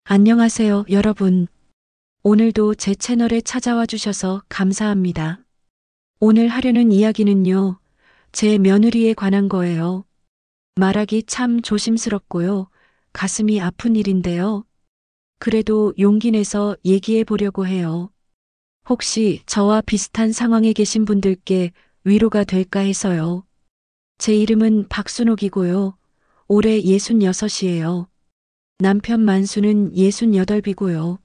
안녕하세요, 여러분. 오늘도 제 채널에 찾아와 주셔서 감사합니다. 오늘 하려는 이야기는요, 제 며느리에 관한 거예요. 말하기 참 조심스럽고요, 가슴이 아픈 일인데요. 그래도 용기 내서 얘기해 보려고 해요. 혹시 저와 비슷한 상황에 계신 분들께 위로가 될까 해서요. 제 이름은 박순옥이고요. 올해 66이에요. 남편 만수는 68이고요.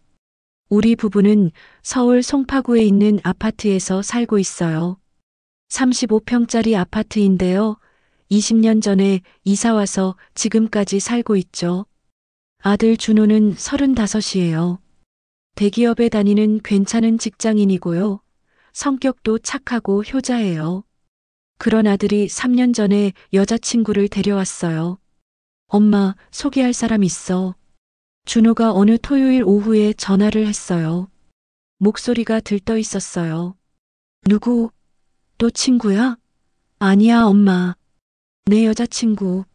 우리 부부는 서울 송파구에 있는 아파트에서 살고 있어요. 35평짜리 아파트인데요. 20년 전에 이사 와서 지금까지 살고 있죠. 아들 준호는 35이에요. 대기업에 다니는 괜찮은 직장인이고요. 성격도 착하고 효자예요. 그런 아들이 3년 전에 여자친구를 데려왔어요. 엄마, 소개할 사람 있어. 준호가 어느 토요일 오후에 전화를 했어요. 목소리가 들떠 있었어요. 누구? 또 친구야? 아니야, 엄마. 내 여자친구.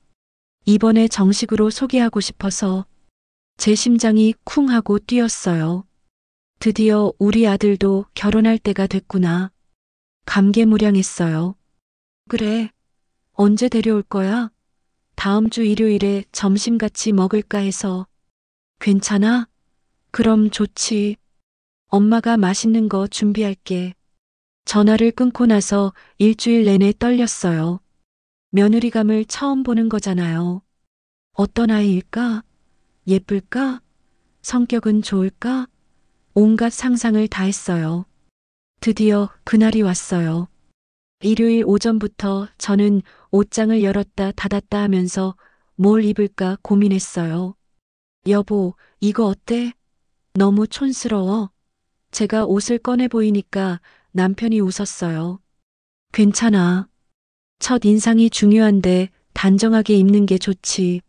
이번에 정식으로 소개하고 싶어서. 제 심장이 쿵 하고 뛰었어요. 드디어 우리 아들도 결혼할 때가 됐구나. 감개무량했어요. 그래. 언제 데려올 거야? 다음 주 일요일에 점심 같이 먹을까 해서. 괜찮아? 그럼 좋지. 엄마가 맛있는 거 준비할게. 전화를 끊고 나서 일주일 내내 떨렸어요. 며느리감을 처음 보는 거잖아요. 어떤 아이일까? 예쁠까? 성격은 좋을까? 온갖 상상을 다 했어요. 드디어 그날이 왔어요. 일요일 오전부터 저는 옷장을 열었다 닫았다 하면서 뭘 입을까 고민했어요. 여보, 이거 어때? 너무 촌스러워. 제가 옷을 꺼내 보이니까 남편이 웃었어요. 괜찮아. 첫 인상이 중요한데 단정하게 입는 게 좋지.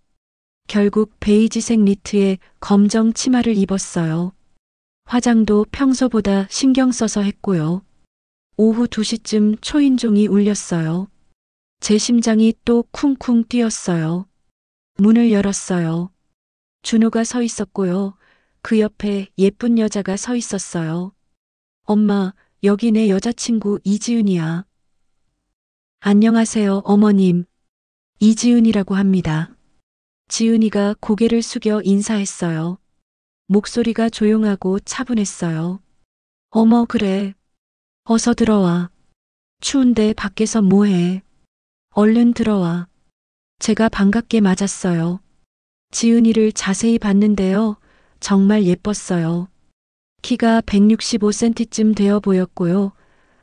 결국 베이지색 니트에 검정 치마를 입었어요. 화장도 평소보다 신경 써서 했고요. 오후 2시쯤 초인종이 울렸어요. 제 심장이 또 쿵쿵 뛰었어요. 문을 열었어요. 준호가 서 있었고요. 그 옆에 예쁜 여자가 서 있었어요. 엄마, 여기 내 여자친구 이지은이야. 안녕하세요, 어머님. 이지은이라고 합니다. 지은이가 고개를 숙여 인사했어요. 목소리가 조용하고 차분했어요. 어머, 그래. 어서 들어와. 추운데 밖에서 뭐해? 얼른 들어와. 제가 반갑게 맞았어요. 지은이를 자세히 봤는데요. 정말 예뻤어요. 키가 165cm쯤 되어 보였고요.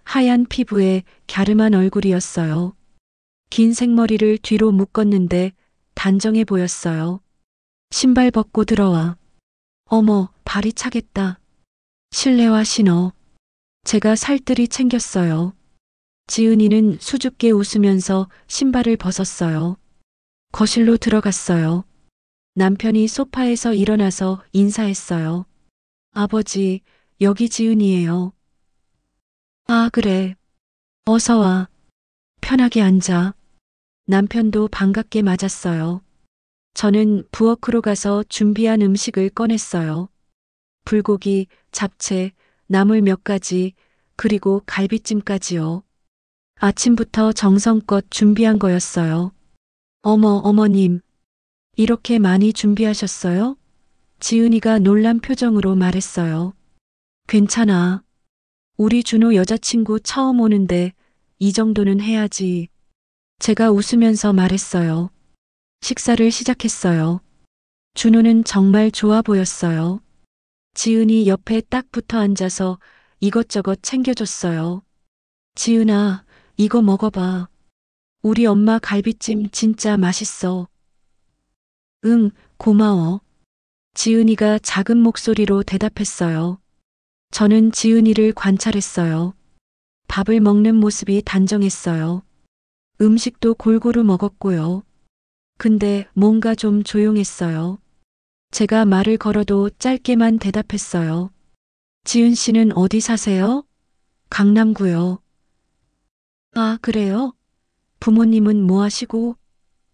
하얀 피부에 갸름한 얼굴이었어요. 긴 생머리를 뒤로 묶었는데 단정해 보였어요. 신발 벗고 들어와. 어머, 발이 차겠다. 실내화 신어. 제가 살뜰히 챙겼어요. 지은이는 수줍게 웃으면서 신발을 벗었어요. 거실로 들어갔어요. 남편이 소파에서 일어나서 인사했어요. 아버지, 여기 지은이에요. 아, 그래. 어서 와. 편하게 앉아. 남편도 반갑게 맞았어요. 저는 부엌으로 가서 준비한 음식을 꺼냈어요. 불고기, 잡채, 나물 몇 가지, 그리고 갈비찜까지요. 아침부터 정성껏 준비한 거였어요. 어머, 어머님. 이렇게 많이 준비하셨어요? 지은이가 놀란 표정으로 말했어요. 괜찮아. 우리 준호 여자친구 처음 오는데 이 정도는 해야지. 제가 웃으면서 말했어요. 식사를 시작했어요. 준호는 정말 좋아 보였어요. 지은이 옆에 딱 붙어 앉아서 이것저것 챙겨줬어요. 지은아, 이거 먹어봐. 우리 엄마 갈비찜 진짜 맛있어. 응, 고마워. 지은이가 작은 목소리로 대답했어요. 저는 지은이를 관찰했어요. 밥을 먹는 모습이 단정했어요. 음식도 골고루 먹었고요. 근데 뭔가 좀 조용했어요. 제가 말을 걸어도 짧게만 대답했어요. 지은 씨는 어디 사세요? 강남구요. 아, 그래요? 부모님은 뭐 하시고?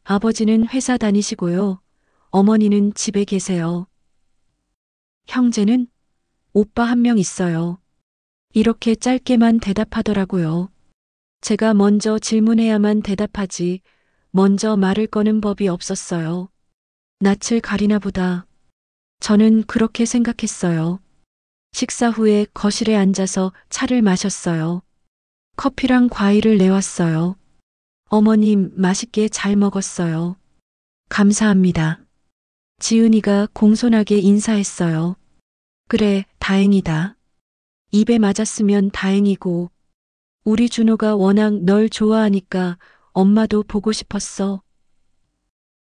아버지는 회사 다니시고요. 어머니는 집에 계세요. 형제는? 오빠 한 명 있어요. 이렇게 짧게만 대답하더라고요. 제가 먼저 질문해야만 대답하지, 먼저 말을 거는 법이 없었어요. 낯을 가리나 보다. 저는 그렇게 생각했어요. 식사 후에 거실에 앉아서 차를 마셨어요. 커피랑 과일을 내왔어요. 어머님, 맛있게 잘 먹었어요. 감사합니다. 지은이가 공손하게 인사했어요. 그래, 다행이다. 입에 맞았으면 다행이고, 우리 준호가 워낙 널 좋아하니까 엄마도 보고 싶었어.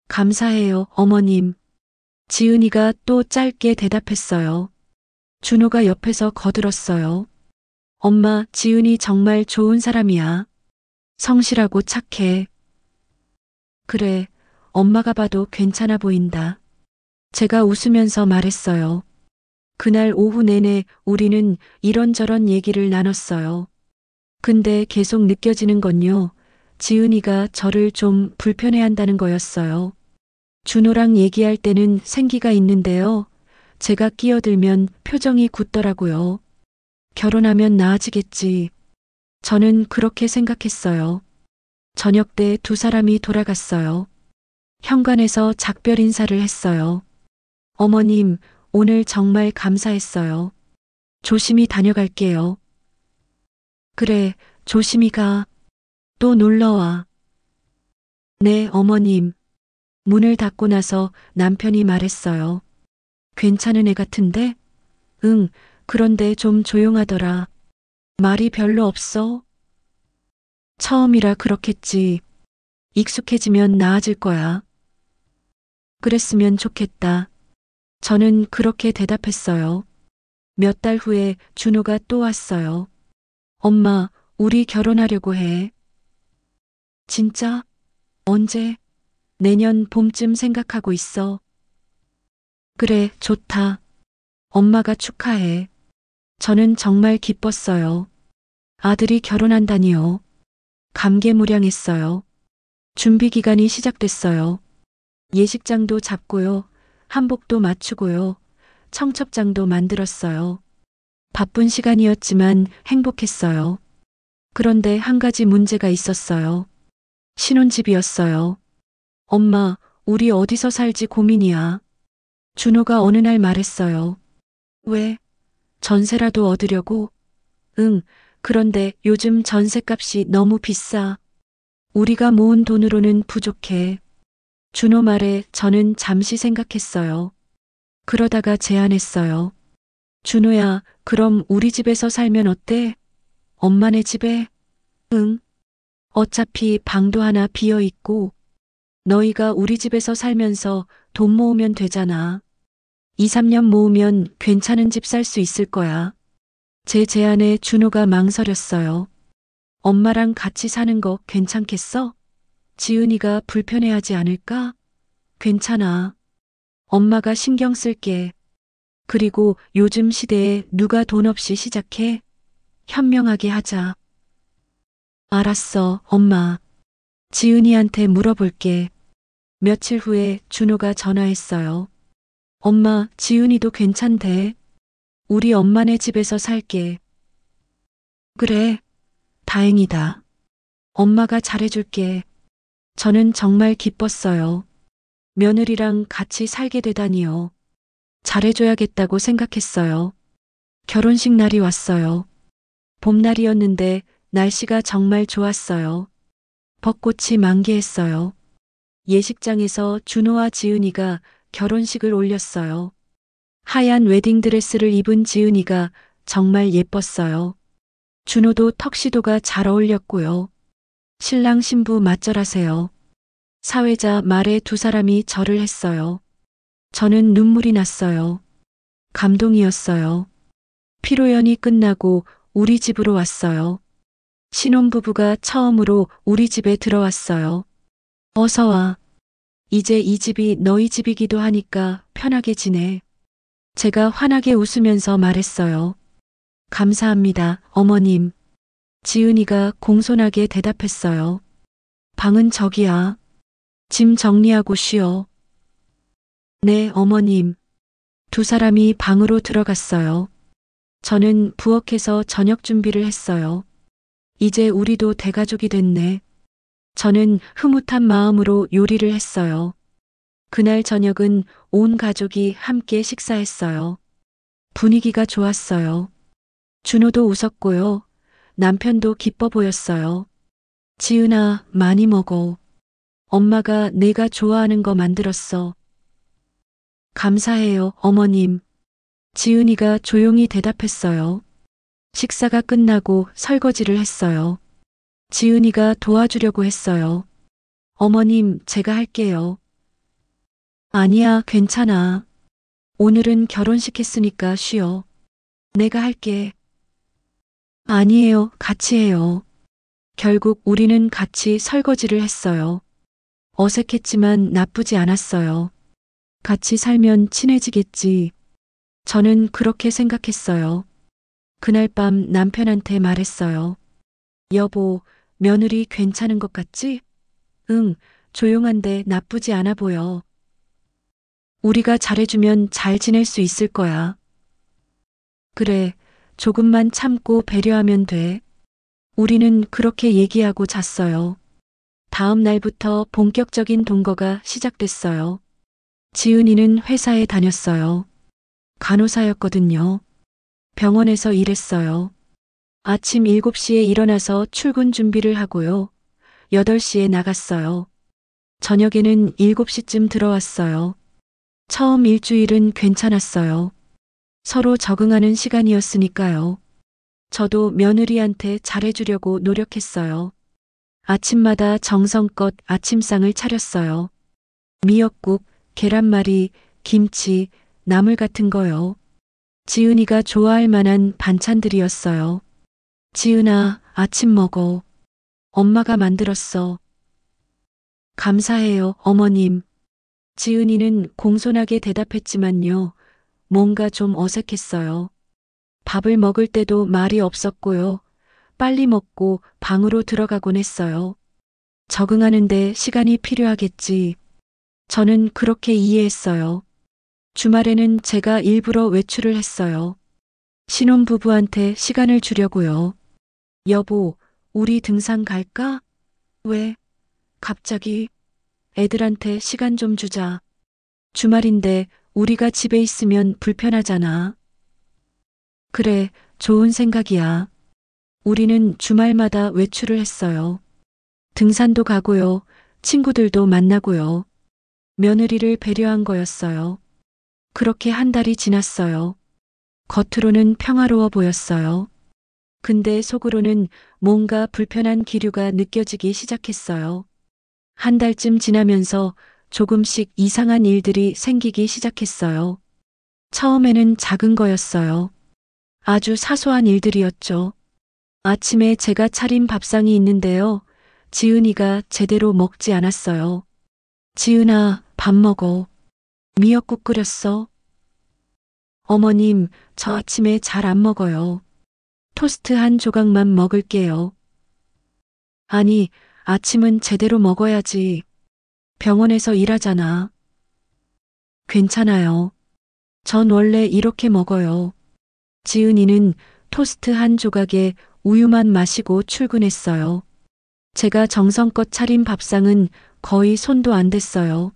감사해요, 어머님. 지은이가 또 짧게 대답했어요. 준호가 옆에서 거들었어요. 엄마, 지은이 정말 좋은 사람이야. 성실하고 착해. 그래, 엄마가 봐도 괜찮아 보인다. 제가 웃으면서 말했어요. 그날 오후 내내 우리는 이런저런 얘기를 나눴어요. 근데 계속 느껴지는 건요. 지은이가 저를 좀 불편해한다는 거였어요. 준호랑 얘기할 때는 생기가 있는데요. 제가 끼어들면 표정이 굳더라고요. 결혼하면 나아지겠지. 저는 그렇게 생각했어요. 저녁 때 두 사람이 돌아갔어요. 현관에서 작별 인사를 했어요. 어머님, 오늘 정말 감사했어요. 조심히 다녀갈게요. 그래, 조심히 가. 또 놀러와. 네, 어머님. 문을 닫고 나서 남편이 말했어요. 괜찮은 애 같은데? 응, 그런데 좀 조용하더라. 말이 별로 없어? 처음이라 그렇겠지. 익숙해지면 나아질 거야. 그랬으면 좋겠다. 저는 그렇게 대답했어요. 몇 달 후에 준호가 또 왔어요. 엄마, 우리 결혼하려고 해. 진짜? 언제? 내년 봄쯤 생각하고 있어. 그래, 좋다. 엄마가 축하해. 저는 정말 기뻤어요. 아들이 결혼한다니요. 감개무량했어요. 준비 기간이 시작됐어요. 예식장도 잡고요. 한복도 맞추고요. 청첩장도 만들었어요. 바쁜 시간이었지만 행복했어요. 그런데 한 가지 문제가 있었어요. 신혼집이었어요. 엄마, 우리 어디서 살지 고민이야. 준호가 어느 날 말했어요. 왜? 전세라도 얻으려고? 응, 그런데 요즘 전세값이 너무 비싸. 우리가 모은 돈으로는 부족해. 준호 말에 저는 잠시 생각했어요. 그러다가 제안했어요. 준호야, 그럼 우리 집에서 살면 어때? 엄마네 집에? 응. 어차피 방도 하나 비어 있고, 너희가 우리 집에서 살면서 돈 모으면 되잖아. 2, 3년 모으면 괜찮은 집 살 수 있을 거야. 제 제안에 준호가 망설였어요. 엄마랑 같이 사는 거 괜찮겠어? 지은이가 불편해하지 않을까? 괜찮아. 엄마가 신경 쓸게. 그리고 요즘 시대에 누가 돈 없이 시작해? 현명하게 하자. 알았어, 엄마. 지은이한테 물어볼게. 며칠 후에 준호가 전화했어요. 엄마, 지은이도 괜찮대. 우리 엄마네 집에서 살게. 그래, 다행이다. 엄마가 잘해줄게. 저는 정말 기뻤어요. 며느리랑 같이 살게 되다니요. 잘해줘야겠다고 생각했어요. 결혼식 날이 왔어요. 봄날이었는데 날씨가 정말 좋았어요. 벚꽃이 만개했어요. 예식장에서 준호와 지은이가 결혼식을 올렸어요. 하얀 웨딩드레스를 입은 지은이가 정말 예뻤어요. 준호도 턱시도가 잘 어울렸고요. 신랑 신부 맞절하세요. 사회자 말에 두 사람이 절을 했어요. 저는 눈물이 났어요. 감동이었어요. 피로연이 끝나고 우리 집으로 왔어요. 신혼부부가 처음으로 우리 집에 들어왔어요. 어서 와. 이제 이 집이 너희 집이기도 하니까 편하게 지내. 제가 환하게 웃으면서 말했어요. 감사합니다, 어머님. 지은이가 공손하게 대답했어요. 방은 저기야. 짐 정리하고 쉬어. 네, 어머님. 두 사람이 방으로 들어갔어요. 저는 부엌에서 저녁 준비를 했어요. 이제 우리도 대가족이 됐네. 저는 흐뭇한 마음으로 요리를 했어요. 그날 저녁은 온 가족이 함께 식사했어요. 분위기가 좋았어요. 준호도 웃었고요. 남편도 기뻐 보였어요. 지은아, 많이 먹어. 엄마가 내가 좋아하는 거 만들었어. 감사해요, 어머님. 지은이가 조용히 대답했어요. 식사가 끝나고 설거지를 했어요. 지은이가 도와주려고 했어요. 어머님, 제가 할게요. 아니야, 괜찮아. 오늘은 결혼식 했으니까 쉬어. 내가 할게. 아니에요, 같이 해요. 결국 우리는 같이 설거지를 했어요. 어색했지만 나쁘지 않았어요. 같이 살면 친해지겠지. 저는 그렇게 생각했어요. 그날 밤 남편한테 말했어요. 여보, 며느리 괜찮은 것 같지? 응, 조용한데 나쁘지 않아 보여. 우리가 잘해주면 잘 지낼 수 있을 거야. 그래, 조금만 참고 배려하면 돼. 우리는 그렇게 얘기하고 잤어요. 다음 날부터 본격적인 동거가 시작됐어요. 지은이는 회사에 다녔어요. 간호사였거든요. 병원에서 일했어요. 아침 7시에 일어나서 출근 준비를 하고요. 8시에 나갔어요. 저녁에는 7시쯤 들어왔어요. 처음 일주일은 괜찮았어요. 서로 적응하는 시간이었으니까요. 저도 며느리한테 잘해주려고 노력했어요. 아침마다 정성껏 아침상을 차렸어요. 미역국, 계란말이, 김치, 나물 같은 거요. 지은이가 좋아할 만한 반찬들이었어요. 지은아, 아침 먹어. 엄마가 만들었어. 감사해요, 어머님. 지은이는 공손하게 대답했지만요. 뭔가 좀 어색했어요. 밥을 먹을 때도 말이 없었고요. 빨리 먹고 방으로 들어가곤 했어요. 적응하는데 시간이 필요하겠지. 저는 그렇게 이해했어요. 주말에는 제가 일부러 외출을 했어요. 신혼부부한테 시간을 주려고요. 여보, 우리 등산 갈까? 왜? 갑자기 애들한테 시간 좀 주자. 주말인데 우리가 집에 있으면 불편하잖아. 그래, 좋은 생각이야. 우리는 주말마다 외출을 했어요. 등산도 가고요. 친구들도 만나고요. 며느리를 배려한 거였어요. 그렇게 한 달이 지났어요. 겉으로는 평화로워 보였어요. 근데 속으로는 뭔가 불편한 기류가 느껴지기 시작했어요. 한 달쯤 지나면서 조금씩 이상한 일들이 생기기 시작했어요. 처음에는 작은 거였어요. 아주 사소한 일들이었죠. 아침에 제가 차린 밥상이 있는데요. 지은이가 제대로 먹지 않았어요. 지은아, 밥 먹어. 미역국 끓였어. 어머님, 저 아침에 잘 안 먹어요. 토스트 한 조각만 먹을게요. 아니, 아침은 제대로 먹어야지. 병원에서 일하잖아. 괜찮아요. 전 원래 이렇게 먹어요. 지은이는 토스트 한 조각에 우유만 마시고 출근했어요. 제가 정성껏 차린 밥상은 거의 손도 안 댔어요.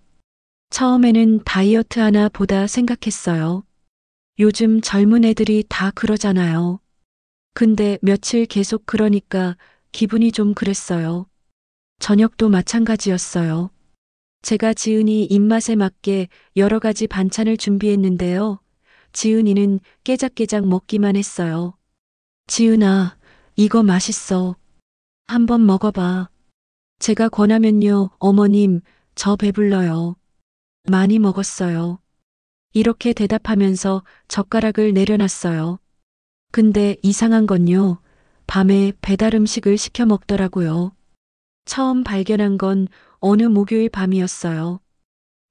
처음에는 다이어트 하나 보다 생각했어요. 요즘 젊은 애들이 다 그러잖아요. 근데 며칠 계속 그러니까 기분이 좀 그랬어요. 저녁도 마찬가지였어요. 제가 지은이 입맛에 맞게 여러 가지 반찬을 준비했는데요. 지은이는 깨작깨작 먹기만 했어요. 지은아, 이거 맛있어. 한번 먹어봐. 제가 권하면요, 어머님, 저 배불러요. 많이 먹었어요. 이렇게 대답하면서 젓가락을 내려놨어요. 근데 이상한 건요, 밤에 배달 음식을 시켜 먹더라고요. 처음 발견한 건 어느 목요일 밤이었어요.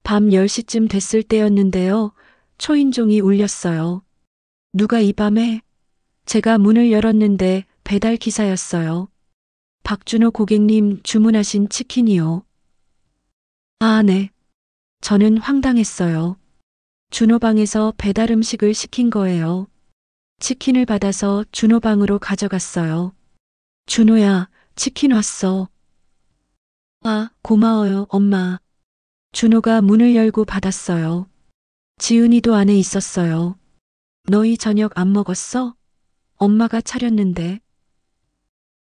밤 10시쯤 됐을 때였는데요. 초인종이 울렸어요. 누가 이 밤에? 제가 문을 열었는데 배달 기사였어요. 박준호 고객님 주문하신 치킨이요. 아, 네. 저는 황당했어요. 준호 방에서 배달 음식을 시킨 거예요. 치킨을 받아서 준호 방으로 가져갔어요. 준호야, 치킨 왔어. 아, 고마워요, 엄마. 준호가 문을 열고 받았어요. 지은이도 안에 있었어요. 너희 저녁 안 먹었어? 엄마가 차렸는데.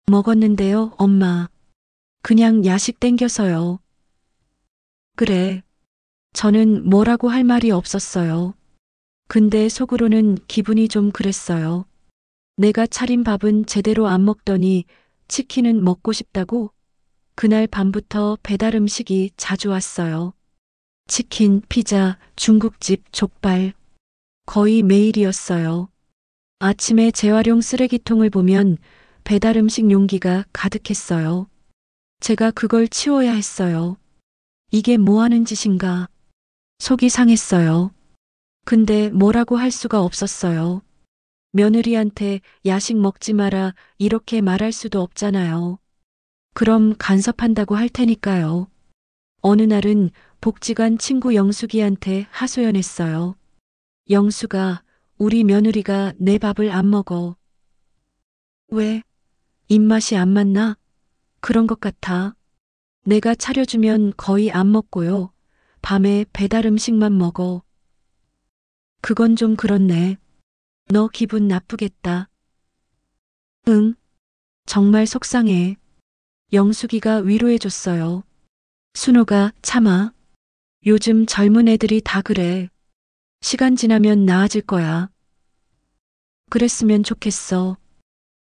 먹었는데요, 엄마. 그냥 야식 땡겨서요. 그래. 저는 뭐라고 할 말이 없었어요. 근데 속으로는 기분이 좀 그랬어요. 내가 차린 밥은 제대로 안 먹더니 치킨은 먹고 싶다고? 그날 밤부터 배달 음식이 자주 왔어요. 치킨, 피자, 중국집, 족발. 거의 매일이었어요. 아침에 재활용 쓰레기통을 보면 배달 음식 용기가 가득했어요. 제가 그걸 치워야 했어요. 이게 뭐 하는 짓인가? 속이 상했어요. 근데 뭐라고 할 수가 없었어요. 며느리한테 야식 먹지 마라 이렇게 말할 수도 없잖아요. 그럼 간섭한다고 할 테니까요. 어느 날은 복지관 친구 영숙이한테 하소연했어요. 영숙아, 우리 며느리가 내 밥을 안 먹어. 왜? 입맛이 안 맞나? 그런 것 같아. 내가 차려주면 거의 안 먹고요. 밤에 배달 음식만 먹어. 그건 좀 그렇네. 너 기분 나쁘겠다. 응, 정말 속상해. 영숙이가 위로해줬어요. 순호가 참아. 요즘 젊은 애들이 다 그래. 시간 지나면 나아질 거야. 그랬으면 좋겠어.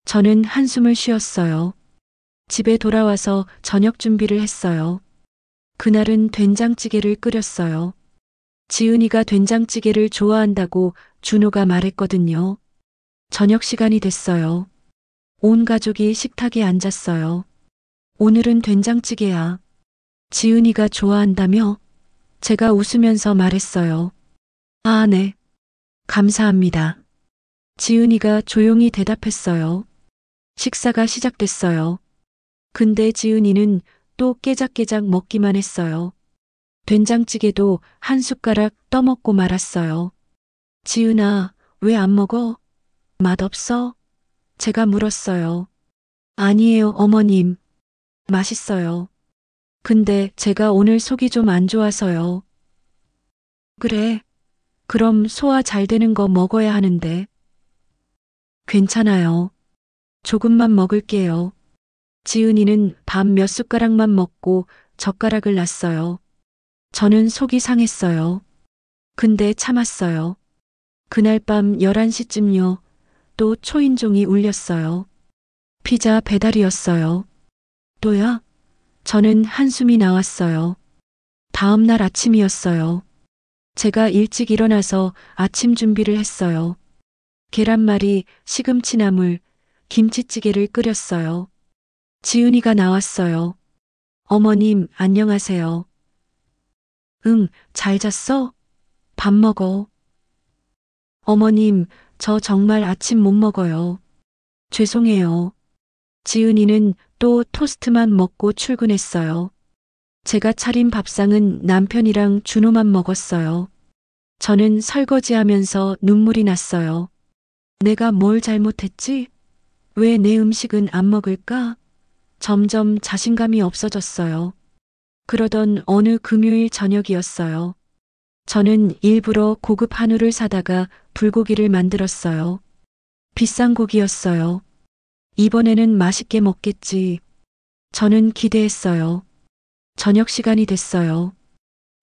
저는 한숨을 쉬었어요. 집에 돌아와서 저녁 준비를 했어요. 그날은 된장찌개를 끓였어요. 지은이가 된장찌개를 좋아한다고 준호가 말했거든요. 저녁 시간이 됐어요. 온 가족이 식탁에 앉았어요. 오늘은 된장찌개야. 지은이가 좋아한다며? 제가 웃으면서 말했어요. 아, 네. 감사합니다. 지은이가 조용히 대답했어요. 식사가 시작됐어요. 근데 지은이는 또 깨작깨작 먹기만 했어요. 된장찌개도 한 숟가락 떠먹고 말았어요. 지은아, 왜 안 먹어? 맛없어? 제가 물었어요. 아니에요, 어머님. 맛있어요. 근데 제가 오늘 속이 좀 안 좋아서요. 그래. 그럼 소화 잘 되는 거 먹어야 하는데. 괜찮아요. 조금만 먹을게요. 지은이는 밥 몇 숟가락만 먹고 젓가락을 놨어요. 저는 속이 상했어요. 근데 참았어요. 그날 밤 11시쯤요. 또 초인종이 울렸어요. 피자 배달이었어요. 또야? 저는 한숨이 나왔어요. 다음 날 아침이었어요. 제가 일찍 일어나서 아침 준비를 했어요. 계란말이, 시금치나물, 김치찌개를 끓였어요. 지은이가 나왔어요. 어머님, 안녕하세요. 응, 잘 잤어? 밥 먹어. 어머님, 저 정말 아침 못 먹어요. 죄송해요. 지은이는 또 토스트만 먹고 출근했어요. 제가 차린 밥상은 남편이랑 준호만 먹었어요. 저는 설거지하면서 눈물이 났어요. 내가 뭘 잘못했지? 왜 내 음식은 안 먹을까? 점점 자신감이 없어졌어요. 그러던 어느 금요일 저녁이었어요. 저는 일부러 고급 한우를 사다가 불고기를 만들었어요. 비싼 고기였어요. 이번에는 맛있게 먹겠지. 저는 기대했어요. 저녁 시간이 됐어요.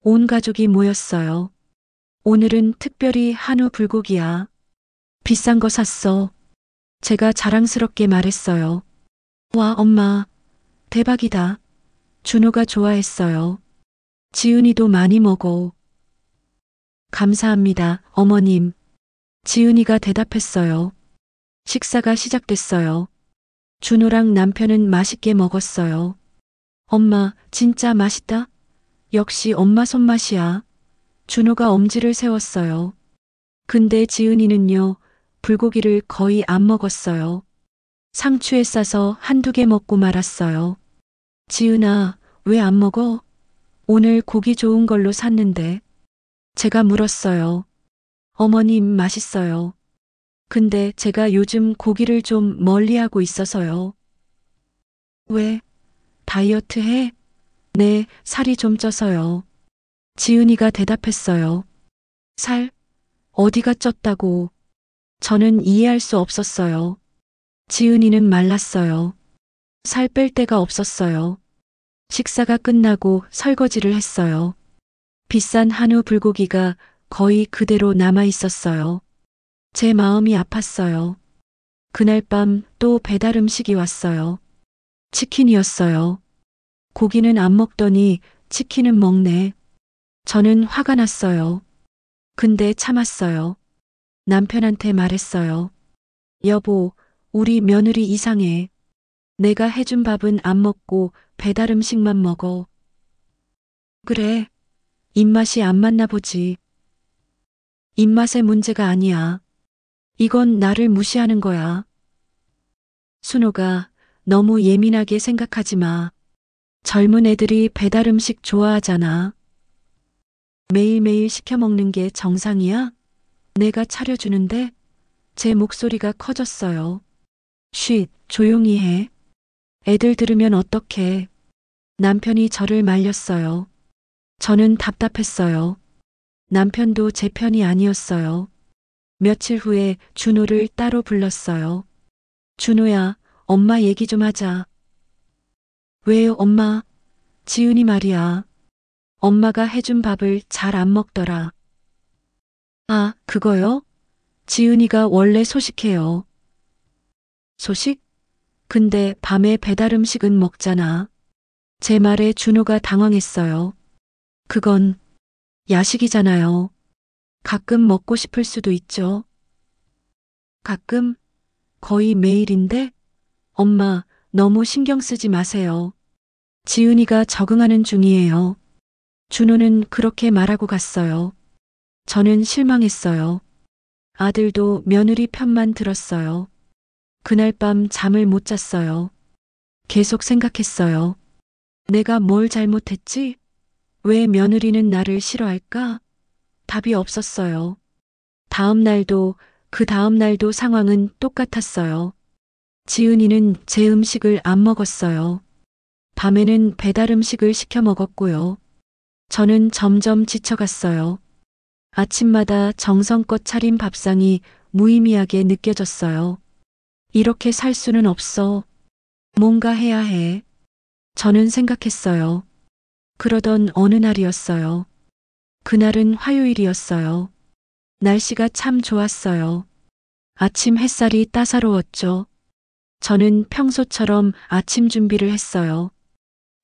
온 가족이 모였어요. 오늘은 특별히 한우 불고기야. 비싼 거 샀어. 제가 자랑스럽게 말했어요. 와, 엄마. 대박이다. 준호가 좋아했어요. 지은이도 많이 먹어. 감사합니다, 어머님. 지은이가 대답했어요. 식사가 시작됐어요. 준호랑 남편은 맛있게 먹었어요. 엄마, 진짜 맛있다. 역시 엄마 손맛이야. 준호가 엄지를 세웠어요. 근데 지은이는요, 불고기를 거의 안 먹었어요. 상추에 싸서 한두 개 먹고 말았어요. 지은아, 왜 안 먹어? 오늘 고기 좋은 걸로 샀는데. 제가 물었어요. 어머님 맛있어요. 근데 제가 요즘 고기를 좀 멀리하고 있어서요. 왜? 다이어트 해? 네, 살이 좀 쪄서요. 지은이가 대답했어요. 살? 어디가 쪘다고? 저는 이해할 수 없었어요. 지은이는 말랐어요. 살 뺄 데가 없었어요. 식사가 끝나고 설거지를 했어요. 비싼 한우 불고기가 거의 그대로 남아 있었어요. 제 마음이 아팠어요. 그날 밤 또 배달 음식이 왔어요. 치킨이었어요. 고기는 안 먹더니 치킨은 먹네. 저는 화가 났어요. 근데 참았어요. 남편한테 말했어요. 여보, 우리 며느리 이상해. 내가 해준 밥은 안 먹고 배달 음식만 먹어. 그래. 입맛이 안 맞나 보지. 입맛의 문제가 아니야. 이건 나를 무시하는 거야. 순호가 너무 예민하게 생각하지 마. 젊은 애들이 배달 음식 좋아하잖아. 매일매일 시켜 먹는 게 정상이야? 내가 차려주는데? 제 목소리가 커졌어요. 쉿, 조용히 해. 애들 들으면 어떡해. 남편이 저를 말렸어요. 저는 답답했어요. 남편도 제 편이 아니었어요. 며칠 후에 준호를 따로 불렀어요. 준호야, 엄마 얘기 좀 하자. 왜요, 엄마? 지은이 말이야. 엄마가 해준 밥을 잘 안 먹더라. 아, 그거요? 지은이가 원래 소식해요. 소식? 근데 밤에 배달 음식은 먹잖아. 제 말에 준호가 당황했어요. 그건 야식이잖아요. 가끔 먹고 싶을 수도 있죠. 가끔? 거의 매일인데? 엄마, 너무 신경 쓰지 마세요. 지은이가 적응하는 중이에요. 준호는 그렇게 말하고 갔어요. 저는 실망했어요. 아들도 며느리 편만 들었어요. 그날 밤 잠을 못 잤어요. 계속 생각했어요. 내가 뭘 잘못했지? 왜 며느리는 나를 싫어할까? 답이 없었어요. 다음 날도 그 다음 날도 상황은 똑같았어요. 지은이는 제 음식을 안 먹었어요. 밤에는 배달 음식을 시켜 먹었고요. 저는 점점 지쳐갔어요. 아침마다 정성껏 차린 밥상이 무의미하게 느껴졌어요. 이렇게 살 수는 없어. 뭔가 해야 해. 저는 생각했어요. 그러던 어느 날이었어요. 그날은 화요일이었어요. 날씨가 참 좋았어요. 아침 햇살이 따사로웠죠. 저는 평소처럼 아침 준비를 했어요.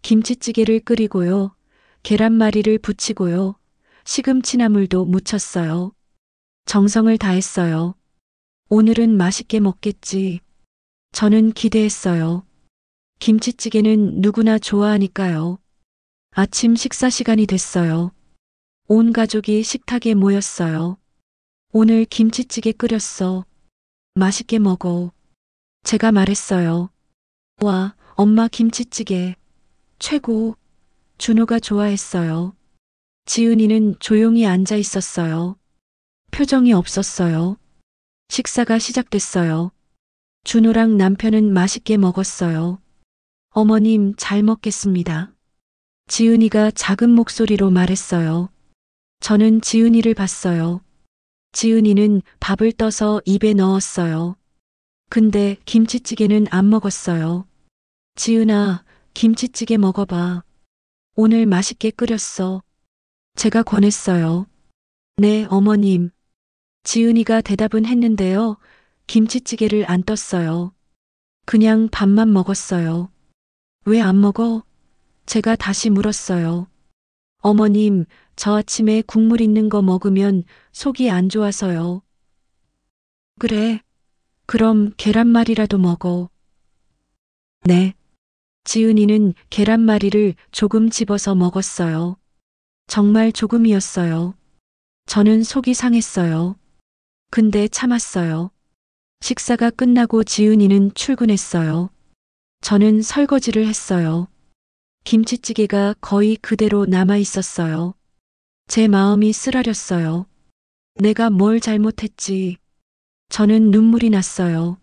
김치찌개를 끓이고요. 계란말이를 부치고요. 시금치나물도 무쳤어요. 정성을 다했어요. 오늘은 맛있게 먹겠지. 저는 기대했어요. 김치찌개는 누구나 좋아하니까요. 아침 식사 시간이 됐어요. 온 가족이 식탁에 모였어요. 오늘 김치찌개 끓였어. 맛있게 먹어. 제가 말했어요. 와, 엄마 김치찌개. 최고. 준호가 좋아했어요. 지은이는 조용히 앉아 있었어요. 표정이 없었어요. 식사가 시작됐어요. 준호랑 남편은 맛있게 먹었어요. 어머님 잘 먹겠습니다. 지은이가 작은 목소리로 말했어요. 저는 지은이를 봤어요. 지은이는 밥을 떠서 입에 넣었어요. 근데 김치찌개는 안 먹었어요. 지은아, 김치찌개 먹어봐. 오늘 맛있게 끓였어. 제가 권했어요. 네, 어머님. 지은이가 대답은 했는데요. 김치찌개를 안 떴어요. 그냥 밥만 먹었어요. 왜 안 먹어? 제가 다시 물었어요. 어머님, 저 아침에 국물 있는 거 먹으면 속이 안 좋아서요. 그래. 그럼 계란말이라도 먹어. 네. 지은이는 계란말이를 조금 집어서 먹었어요. 정말 조금이었어요. 저는 속이 상했어요. 근데 참았어요. 식사가 끝나고 지은이는 출근했어요. 저는 설거지를 했어요. 김치찌개가 거의 그대로 남아 있었어요. 제 마음이 쓰라렸어요. 내가 뭘 잘못했지. 저는 눈물이 났어요.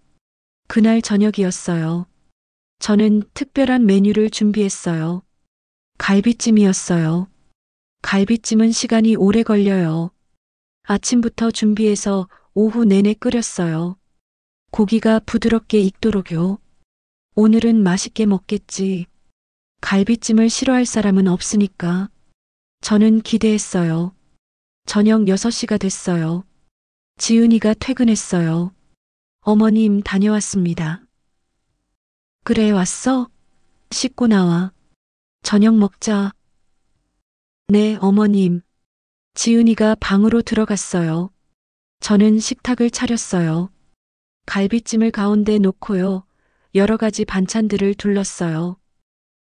그날 저녁이었어요. 저는 특별한 메뉴를 준비했어요. 갈비찜이었어요. 갈비찜은 시간이 오래 걸려요. 아침부터 준비해서 오후 내내 끓였어요. 고기가 부드럽게 익도록요. 오늘은 맛있게 먹겠지. 갈비찜을 싫어할 사람은 없으니까. 저는 기대했어요. 저녁 6시가 됐어요. 지은이가 퇴근했어요. 어머님 다녀왔습니다. 그래 왔어? 씻고 나와. 저녁 먹자. 네, 어머님. 지은이가 방으로 들어갔어요. 저는 식탁을 차렸어요. 갈비찜을 가운데 놓고요. 여러 가지 반찬들을 둘렀어요.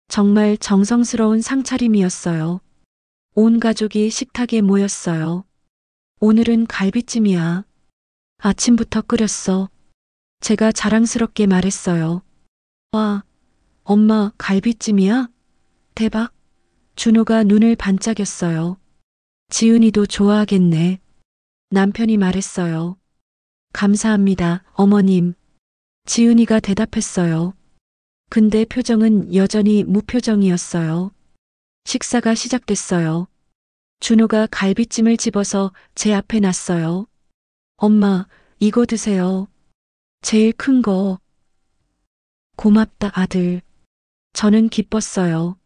정말 정성스러운 상차림이었어요. 온 가족이 식탁에 모였어요. 오늘은 갈비찜이야. 아침부터 끓였어. 제가 자랑스럽게 말했어요. 와, 엄마 갈비찜이야? 대박. 준호가 눈을 반짝였어요. 지은이도 좋아하겠네. 남편이 말했어요. 감사합니다, 어머님. 지은이가 대답했어요. 근데 표정은 여전히 무표정이었어요. 식사가 시작됐어요. 준호가 갈비찜을 집어서 제 앞에 놨어요. 엄마, 이거 드세요. 제일 큰 거. 고맙다, 아들. 저는 기뻤어요.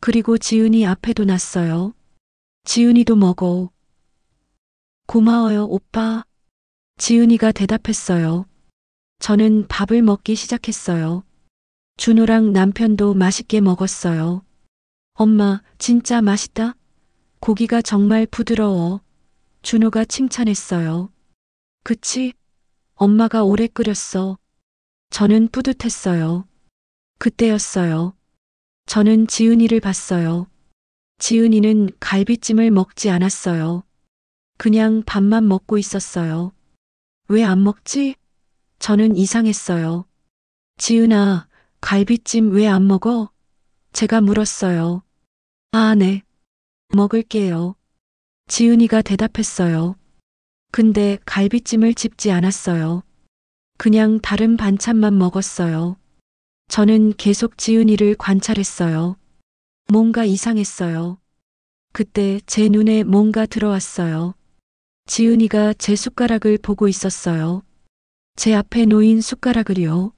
그리고 지은이 앞에도 놨어요. 지은이도 먹어. 고마워요, 오빠. 지은이가 대답했어요. 저는 밥을 먹기 시작했어요. 준호랑 남편도 맛있게 먹었어요. 엄마, 진짜 맛있다. 고기가 정말 부드러워. 준호가 칭찬했어요. 그치? 엄마가 오래 끓였어. 저는 뿌듯했어요. 그때였어요. 저는 지은이를 봤어요. 지은이는 갈비찜을 먹지 않았어요. 그냥 밥만 먹고 있었어요. 왜 안 먹지? 저는 이상했어요. 지은아, 갈비찜 왜 안 먹어? 제가 물었어요. 아, 네. 먹을게요. 지은이가 대답했어요. 근데 갈비찜을 집지 않았어요. 그냥 다른 반찬만 먹었어요. 저는 계속 지은이를 관찰했어요. 뭔가 이상했어요. 그때 제 눈에 뭔가 들어왔어요. 지은이가 제 숟가락을 보고 있었어요. 제 앞에 놓인 숟가락을요.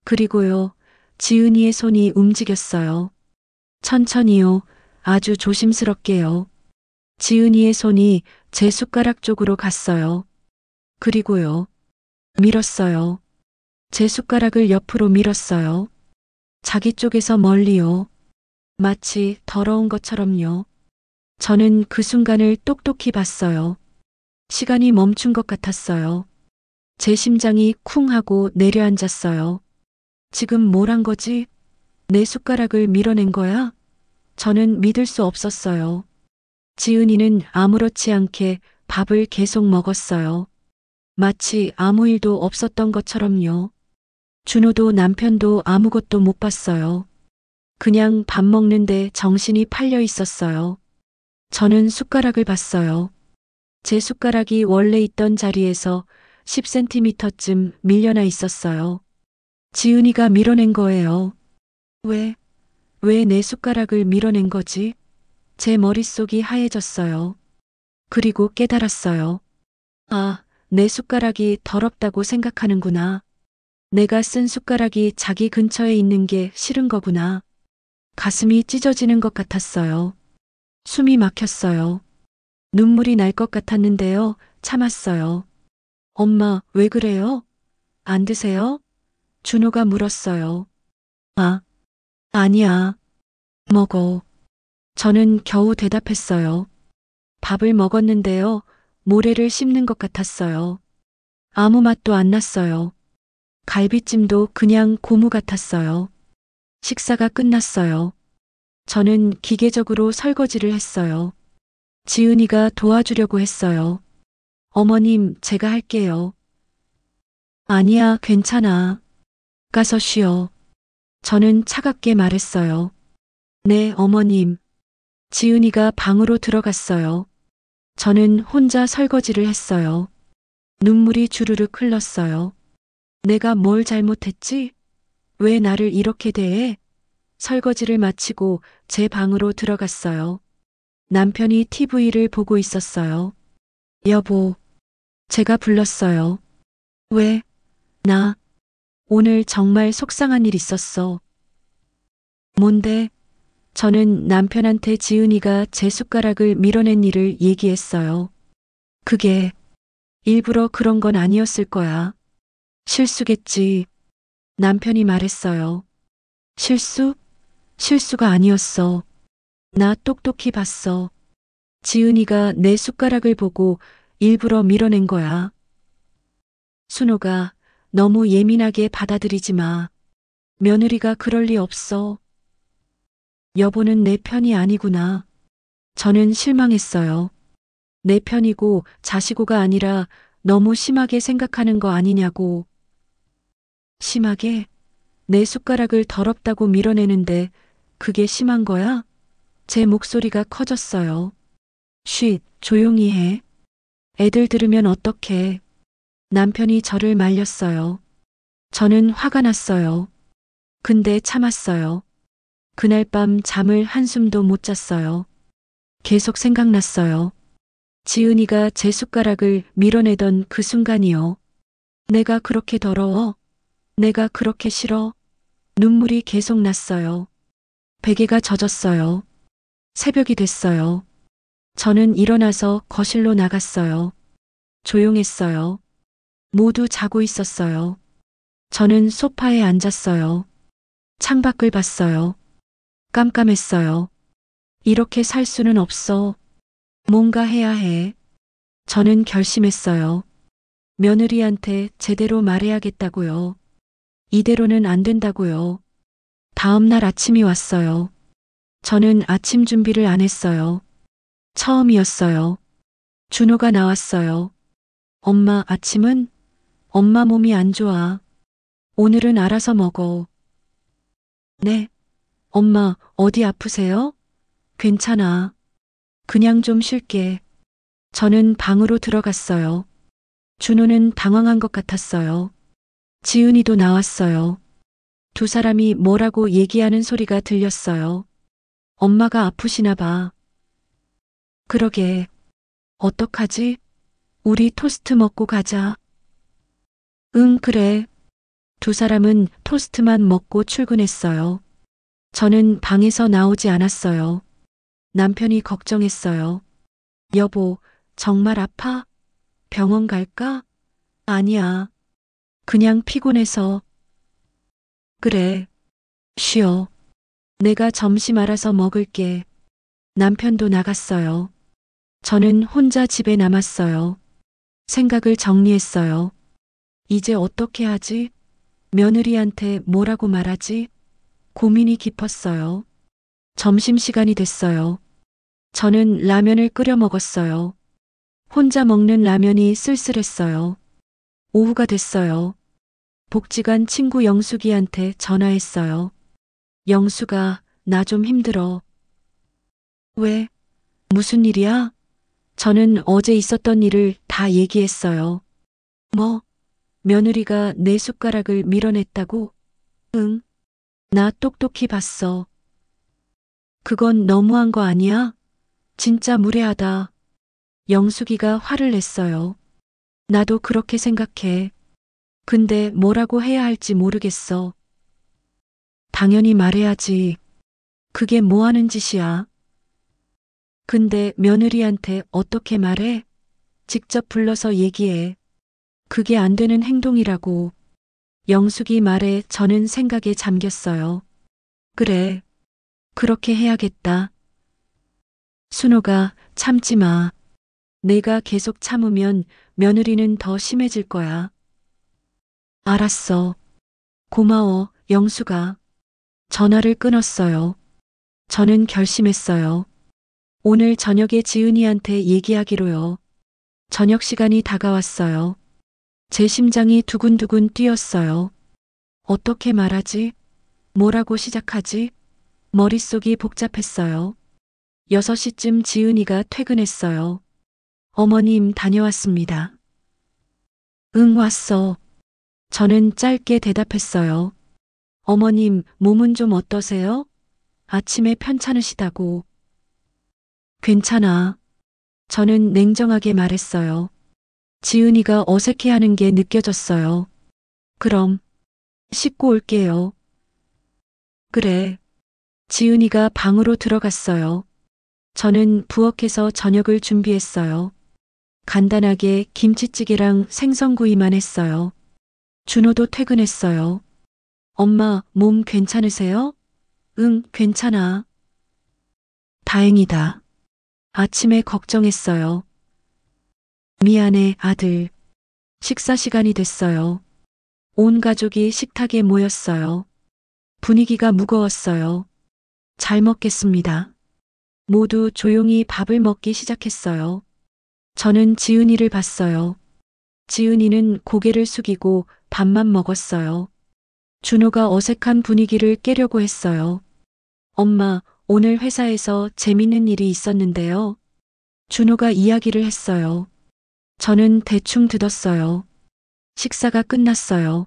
그리고요, 지은이의 손이 움직였어요. 천천히요, 아주 조심스럽게요. 지은이의 손이 제 숟가락 쪽으로 갔어요. 그리고요, 밀었어요. 제 숟가락을 옆으로 밀었어요. 자기 쪽에서 멀리요. 마치 더러운 것처럼요. 저는 그 순간을 똑똑히 봤어요. 시간이 멈춘 것 같았어요. 제 심장이 쿵 하고 내려앉았어요. 지금 뭘 한 거지? 내 숟가락을 밀어낸 거야? 저는 믿을 수 없었어요. 지은이는 아무렇지 않게 밥을 계속 먹었어요. 마치 아무 일도 없었던 것처럼요. 준호도 남편도 아무것도 못 봤어요. 그냥 밥 먹는데 정신이 팔려 있었어요. 저는 숟가락을 봤어요. 제 숟가락이 원래 있던 자리에서 10cm쯤 밀려나 있었어요. 지은이가 밀어낸 거예요. 왜 내 숟가락을 밀어낸 거지? 제 머릿속이 하얘졌어요. 그리고 깨달았어요. 아, 내 숟가락이 더럽다고 생각하는구나. 내가 쓴 숟가락이 자기 근처에 있는 게 싫은 거구나. 가슴이 찢어지는 것 같았어요. 숨이 막혔어요. 눈물이 날 것 같았는데요. 참았어요. 엄마, 왜 그래요? 안 드세요? 준호가 물었어요. 아, 아니야. 먹어. 저는 겨우 대답했어요. 밥을 먹었는데요. 모래를 씹는 것 같았어요. 아무 맛도 안 났어요. 갈비찜도 그냥 고무 같았어요. 식사가 끝났어요. 저는 기계적으로 설거지를 했어요. 지은이가 도와주려고 했어요. 어머님, 제가 할게요. 아니야, 괜찮아. 가서 쉬어. 저는 차갑게 말했어요. 네, 어머님. 지은이가 방으로 들어갔어요. 저는 혼자 설거지를 했어요. 눈물이 주르륵 흘렀어요. 내가 뭘 잘못했지? 왜 나를 이렇게 대해? 설거지를 마치고 제 방으로 들어갔어요. 남편이 TV를 보고 있었어요. 여보, 제가 불렀어요. 왜? 나 오늘 정말 속상한 일 있었어. 뭔데? 저는 남편한테 지은이가 제 숟가락을 밀어낸 일을 얘기했어요. 그게 일부러 그런 건 아니었을 거야. 실수겠지. 남편이 말했어요. 실수? 실수가 아니었어. 나 똑똑히 봤어. 지은이가 내 숟가락을 보고 일부러 밀어낸 거야. 순호가 너무 예민하게 받아들이지 마. 며느리가 그럴 리 없어. 여보는 내 편이 아니구나. 저는 실망했어요. 내 편이고 자시고가 아니라 너무 심하게 생각하는 거 아니냐고. 심하게? 내 숟가락을 더럽다고 밀어내는데 그게 심한 거야? 제 목소리가 커졌어요. 쉿, 조용히 해. 애들 들으면 어떡해. 남편이 저를 말렸어요. 저는 화가 났어요. 근데 참았어요. 그날 밤 잠을 한숨도 못 잤어요. 계속 생각났어요. 지은이가 제 숟가락을 밀어내던 그 순간이요. 내가 그렇게 더러워? 내가 그렇게 싫어? 눈물이 계속 났어요. 베개가 젖었어요. 새벽이 됐어요. 저는 일어나서 거실로 나갔어요. 조용했어요. 모두 자고 있었어요. 저는 소파에 앉았어요. 창밖을 봤어요. 깜깜했어요. 이렇게 살 수는 없어. 뭔가 해야 해. 저는 결심했어요. 며느리한테 제대로 말해야겠다고요. 이대로는 안 된다고요. 다음 날 아침이 왔어요. 저는 아침 준비를 안 했어요. 처음이었어요. 준호가 나왔어요. 엄마, 아침은? 엄마 몸이 안 좋아. 오늘은 알아서 먹어. 네. 엄마, 어디 아프세요? 괜찮아. 그냥 좀 쉴게. 저는 방으로 들어갔어요. 준호는 당황한 것 같았어요. 지은이도 나왔어요. 두 사람이 뭐라고 얘기하는 소리가 들렸어요. 엄마가 아프시나 봐. 그러게. 어떡하지? 우리 토스트 먹고 가자. 응, 그래. 두 사람은 토스트만 먹고 출근했어요. 저는 방에서 나오지 않았어요. 남편이 걱정했어요. 여보, 정말 아파? 병원 갈까? 아니야. 그냥 피곤해서. 그래. 쉬어. 내가 점심 알아서 먹을게. 남편도 나갔어요. 저는 혼자 집에 남았어요. 생각을 정리했어요. 이제 어떻게 하지? 며느리한테 뭐라고 말하지? 고민이 깊었어요. 점심시간이 됐어요. 저는 라면을 끓여 먹었어요. 혼자 먹는 라면이 쓸쓸했어요. 오후가 됐어요. 복지관 친구 영숙이한테 전화했어요. 영숙아, 나 좀 힘들어. 왜? 무슨 일이야? 저는 어제 있었던 일을 다 얘기했어요. 뭐? 며느리가 내 숟가락을 밀어냈다고? 응. 나 똑똑히 봤어. 그건 너무한 거 아니야? 진짜 무례하다. 영숙이가 화를 냈어요. 나도 그렇게 생각해. 근데 뭐라고 해야 할지 모르겠어. 당연히 말해야지. 그게 뭐 하는 짓이야? 근데 며느리한테 어떻게 말해? 직접 불러서 얘기해. 그게 안 되는 행동이라고. 영숙이 말에 저는 생각에 잠겼어요. 그래. 그렇게 해야겠다. 순호가 참지 마. 내가 계속 참으면 며느리는 더 심해질 거야. 알았어. 고마워, 영숙아. 전화를 끊었어요. 저는 결심했어요. 오늘 저녁에 지은이한테 얘기하기로요. 저녁 시간이 다가왔어요. 제 심장이 두근두근 뛰었어요. 어떻게 말하지? 뭐라고 시작하지? 머릿속이 복잡했어요. 6시쯤 지은이가 퇴근했어요. 어머님 다녀왔습니다. 응, 왔어. 저는 짧게 대답했어요. 어머님, 몸은 좀 어떠세요? 아침에 편찮으시다고. 괜찮아. 저는 냉정하게 말했어요. 지은이가 어색해하는 게 느껴졌어요. 그럼 씻고 올게요. 그래. 지은이가 방으로 들어갔어요. 저는 부엌에서 저녁을 준비했어요. 간단하게 김치찌개랑 생선구이만 했어요. 준호도 퇴근했어요. 엄마, 몸 괜찮으세요? 응, 괜찮아. 다행이다. 아침에 걱정했어요. 미안해, 아들. 식사 시간이 됐어요. 온 가족이 식탁에 모였어요. 분위기가 무거웠어요. 잘 먹겠습니다. 모두 조용히 밥을 먹기 시작했어요. 저는 지은이를 봤어요. 지은이는 고개를 숙이고 밥만 먹었어요. 준호가 어색한 분위기를 깨려고 했어요. 엄마, 오늘 회사에서 재밌는 일이 있었는데요. 준호가 이야기를 했어요. 저는 대충 들었어요. 식사가 끝났어요.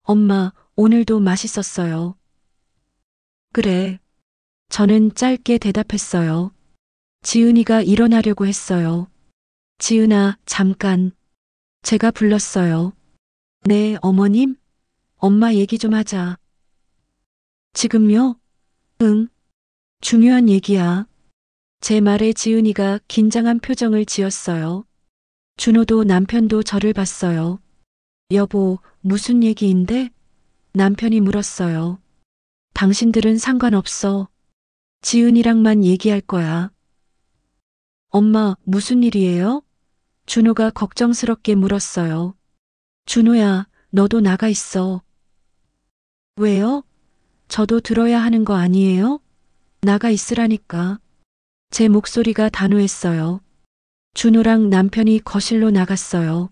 엄마, 오늘도 맛있었어요. 그래. 저는 짧게 대답했어요. 지은이가 일어나려고 했어요. 지은아, 잠깐. 제가 불렀어요. 네, 어머님? 엄마 얘기 좀 하자. 지금요? 응. 중요한 얘기야. 제 말에 지은이가 긴장한 표정을 지었어요. 준호도 남편도 저를 봤어요. 여보, 무슨 얘기인데? 남편이 물었어요. 당신들은 상관없어. 지은이랑만 얘기할 거야. 엄마, 무슨 일이에요? 준호가 걱정스럽게 물었어요. 준호야, 너도 나가 있어. 왜요? 저도 들어야 하는 거 아니에요? 나가 있으라니까. 제 목소리가 단호했어요. 준호랑 남편이 거실로 나갔어요.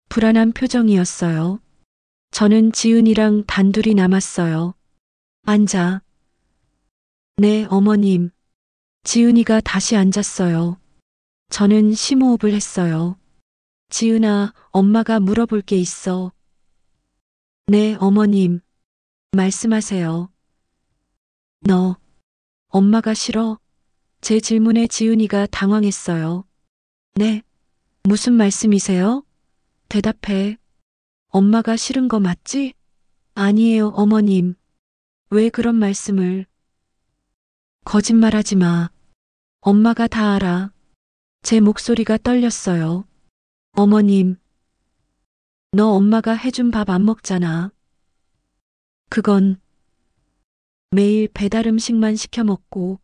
불안한 표정이었어요. 저는 지은이랑 단둘이 남았어요. 앉아. 네, 어머님. 지은이가 다시 앉았어요. 저는 심호흡을 했어요. 지은아, 엄마가 물어볼 게 있어. 네, 어머님. 말씀하세요. 너, 엄마가 싫어? 제 질문에 지은이가 당황했어요. 네, 무슨 말씀이세요? 대답해. 엄마가 싫은 거 맞지? 아니에요, 어머님. 왜 그런 말씀을? 거짓말하지 마. 엄마가 다 알아. 제 목소리가 떨렸어요. 어머님, 너 엄마가 해준 밥 안 먹잖아. 그건 매일 배달 음식만 시켜 먹고.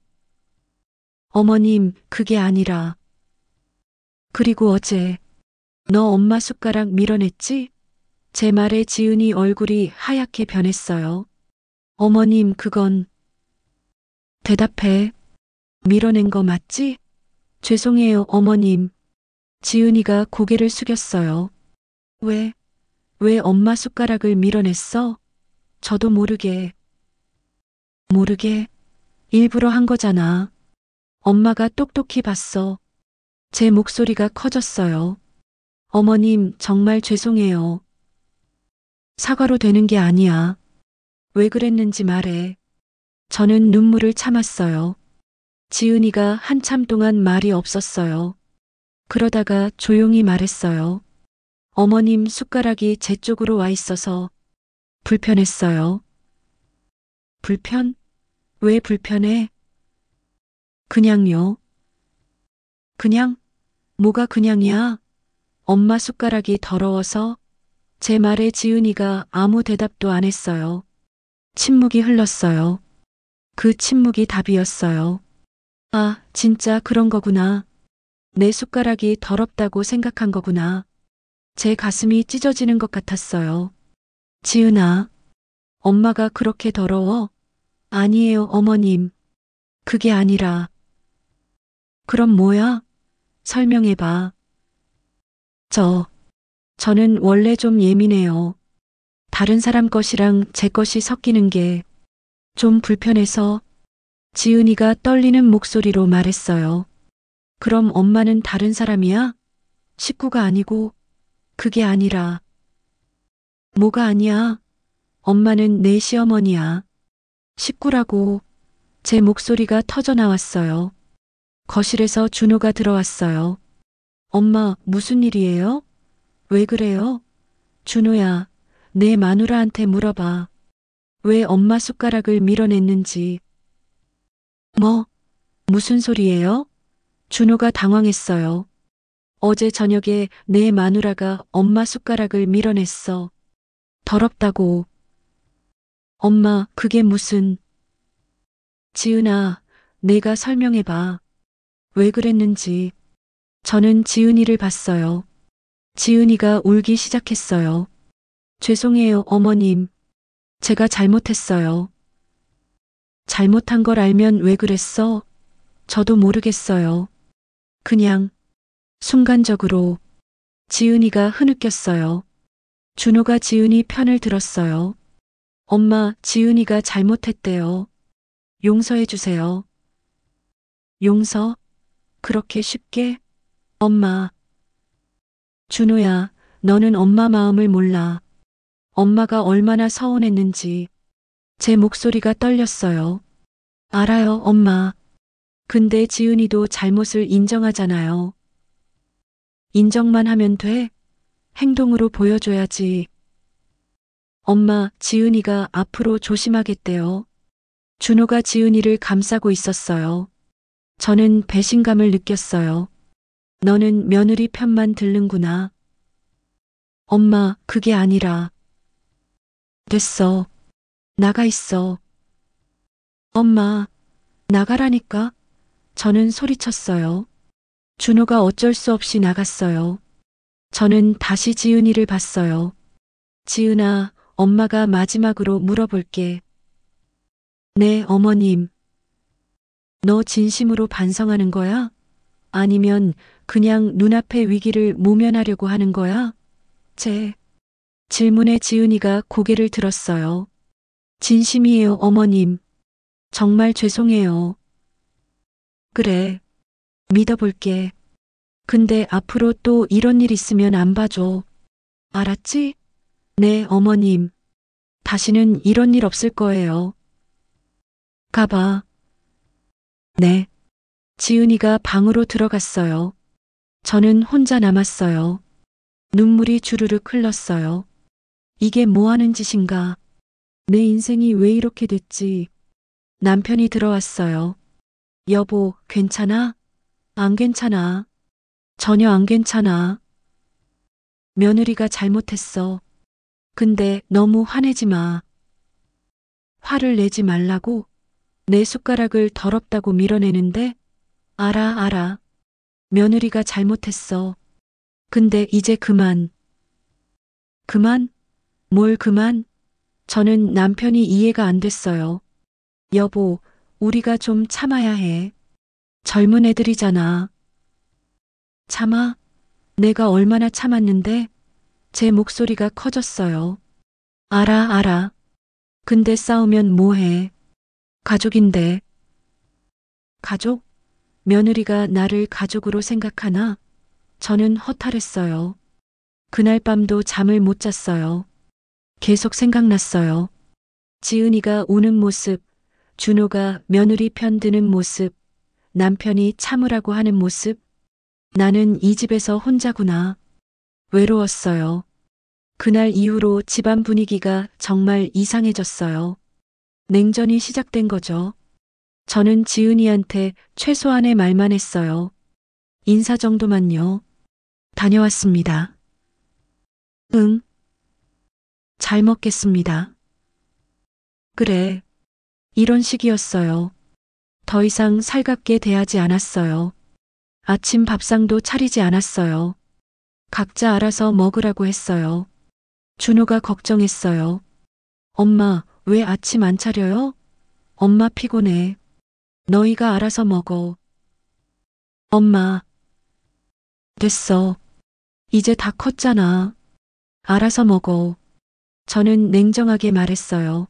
어머님, 그게 아니라. 그리고 어제 너 엄마 숟가락 밀어냈지? 제 말에 지은이 얼굴이 하얗게 변했어요. 어머님, 그건 대답해. 밀어낸 거 맞지? 죄송해요, 어머님. 지은이가 고개를 숙였어요. 왜 엄마 숟가락을 밀어냈어? 저도 모르게. 모르게? 일부러 한 거잖아. 엄마가 똑똑히 봤어. 제 목소리가 커졌어요. 어머님, 정말 죄송해요. 사과로 되는 게 아니야. 왜 그랬는지 말해. 저는 눈물을 참았어요. 지은이가 한참 동안 말이 없었어요. 그러다가 조용히 말했어요. 어머님 숟가락이 제 쪽으로 와 있어서 불편했어요. 불편? 왜 불편해? 그냥요. 그냥? 뭐가 그냥이야? 엄마 숟가락이 더러워서? 제 말에 지은이가 아무 대답도 안 했어요. 침묵이 흘렀어요. 그 침묵이 답이었어요. 아, 진짜 그런 거구나. 내 숟가락이 더럽다고 생각한 거구나. 제 가슴이 찢어지는 것 같았어요. 지은아, 엄마가 그렇게 더러워? 아니에요, 어머님. 그게 아니라. 그럼 뭐야? 설명해봐. 저는 원래 좀 예민해요. 다른 사람 것이랑 제 것이 섞이는 게 좀 불편해서 지은이가 떨리는 목소리로 말했어요. 그럼 엄마는 다른 사람이야? 식구가 아니고, 그게 아니라. 뭐가 아니야? 엄마는 내 시어머니야. 식구라고. 제 목소리가 터져 나왔어요. 거실에서 준호가 들어왔어요. 엄마, 무슨 일이에요? 왜 그래요? 준호야, 내 마누라한테 물어봐. 왜 엄마 숟가락을 밀어냈는지. 뭐? 무슨 소리예요? 준호가 당황했어요. 어제 저녁에 내 마누라가 엄마 숟가락을 밀어냈어. 더럽다고. 엄마, 그게 무슨. 지은아, 내가 설명해봐. 왜 그랬는지. 저는 지은이를 봤어요. 지은이가 울기 시작했어요. 죄송해요, 어머님. 제가 잘못했어요. 잘못한 걸 알면 왜 그랬어? 저도 모르겠어요. 그냥 순간적으로. 지은이가 흐느꼈어요. 준호가 지은이 편을 들었어요. 엄마, 지은이가 잘못했대요. 용서해 주세요. 용서? 그렇게 쉽게? 엄마. 준호야, 너는 엄마 마음을 몰라. 엄마가 얼마나 서운했는지. 제 목소리가 떨렸어요. 알아요, 엄마. 근데 지은이도 잘못을 인정하잖아요. 인정만 하면 돼? 행동으로 보여줘야지. 엄마, 지은이가 앞으로 조심하겠대요. 준호가 지은이를 감싸고 있었어요. 저는 배신감을 느꼈어요. 너는 며느리 편만 들는구나. 엄마, 그게 아니라. 됐어. 나가 있어. 엄마, 나가라니까. 저는 소리쳤어요. 준호가 어쩔 수 없이 나갔어요. 저는 다시 지은이를 봤어요. 지은아, 엄마가 마지막으로 물어볼게. 네, 어머님. 너 진심으로 반성하는 거야? 아니면 그냥 눈앞의 위기를 모면하려고 하는 거야? 제 질문에 지은이가 고개를 들었어요. 진심이에요, 어머님. 정말 죄송해요. 그래. 믿어볼게. 근데 앞으로 또 이런 일 있으면 안 봐줘. 알았지? 네, 어머님. 다시는 이런 일 없을 거예요. 가봐. 네. 지은이가 방으로 들어갔어요. 저는 혼자 남았어요. 눈물이 주르륵 흘렀어요. 이게 뭐 하는 짓인가? 내 인생이 왜 이렇게 됐지? 남편이 들어왔어요. 여보, 괜찮아? 안 괜찮아. 전혀 안 괜찮아. 며느리가 잘못했어. 근데 너무 화내지 마. 화를 내지 말라고? 내 숟가락을 더럽다고 밀어내는데? 알아. 며느리가 잘못했어. 근데 이제 그만. 그만? 뭘 그만? 저는 남편이 이해가 안 됐어요. 여보, 우리가 좀 참아야 해. 젊은 애들이잖아. 참아? 내가 얼마나 참았는데? 제 목소리가 커졌어요. 알아. 근데 싸우면 뭐해? 가족인데. 가족? 며느리가 나를 가족으로 생각하나? 저는 허탈했어요. 그날 밤도 잠을 못 잤어요. 계속 생각났어요. 지은이가 우는 모습, 준호가 며느리 편 드는 모습, 남편이 참으라고 하는 모습. 나는 이 집에서 혼자구나. 외로웠어요. 그날 이후로 집안 분위기가 정말 이상해졌어요. 냉전이 시작된 거죠. 저는 지은이한테 최소한의 말만 했어요. 인사 정도만요. 다녀왔습니다. 응. 잘 먹겠습니다. 그래. 이런 식이었어요. 더 이상 살갑게 대하지 않았어요. 아침 밥상도 차리지 않았어요. 각자 알아서 먹으라고 했어요. 준호가 걱정했어요. 엄마, 왜 아침 안 차려요? 엄마 피곤해. 너희가 알아서 먹어. 엄마. 됐어. 이제 다 컸잖아. 알아서 먹어. 저는 냉정하게 말했어요.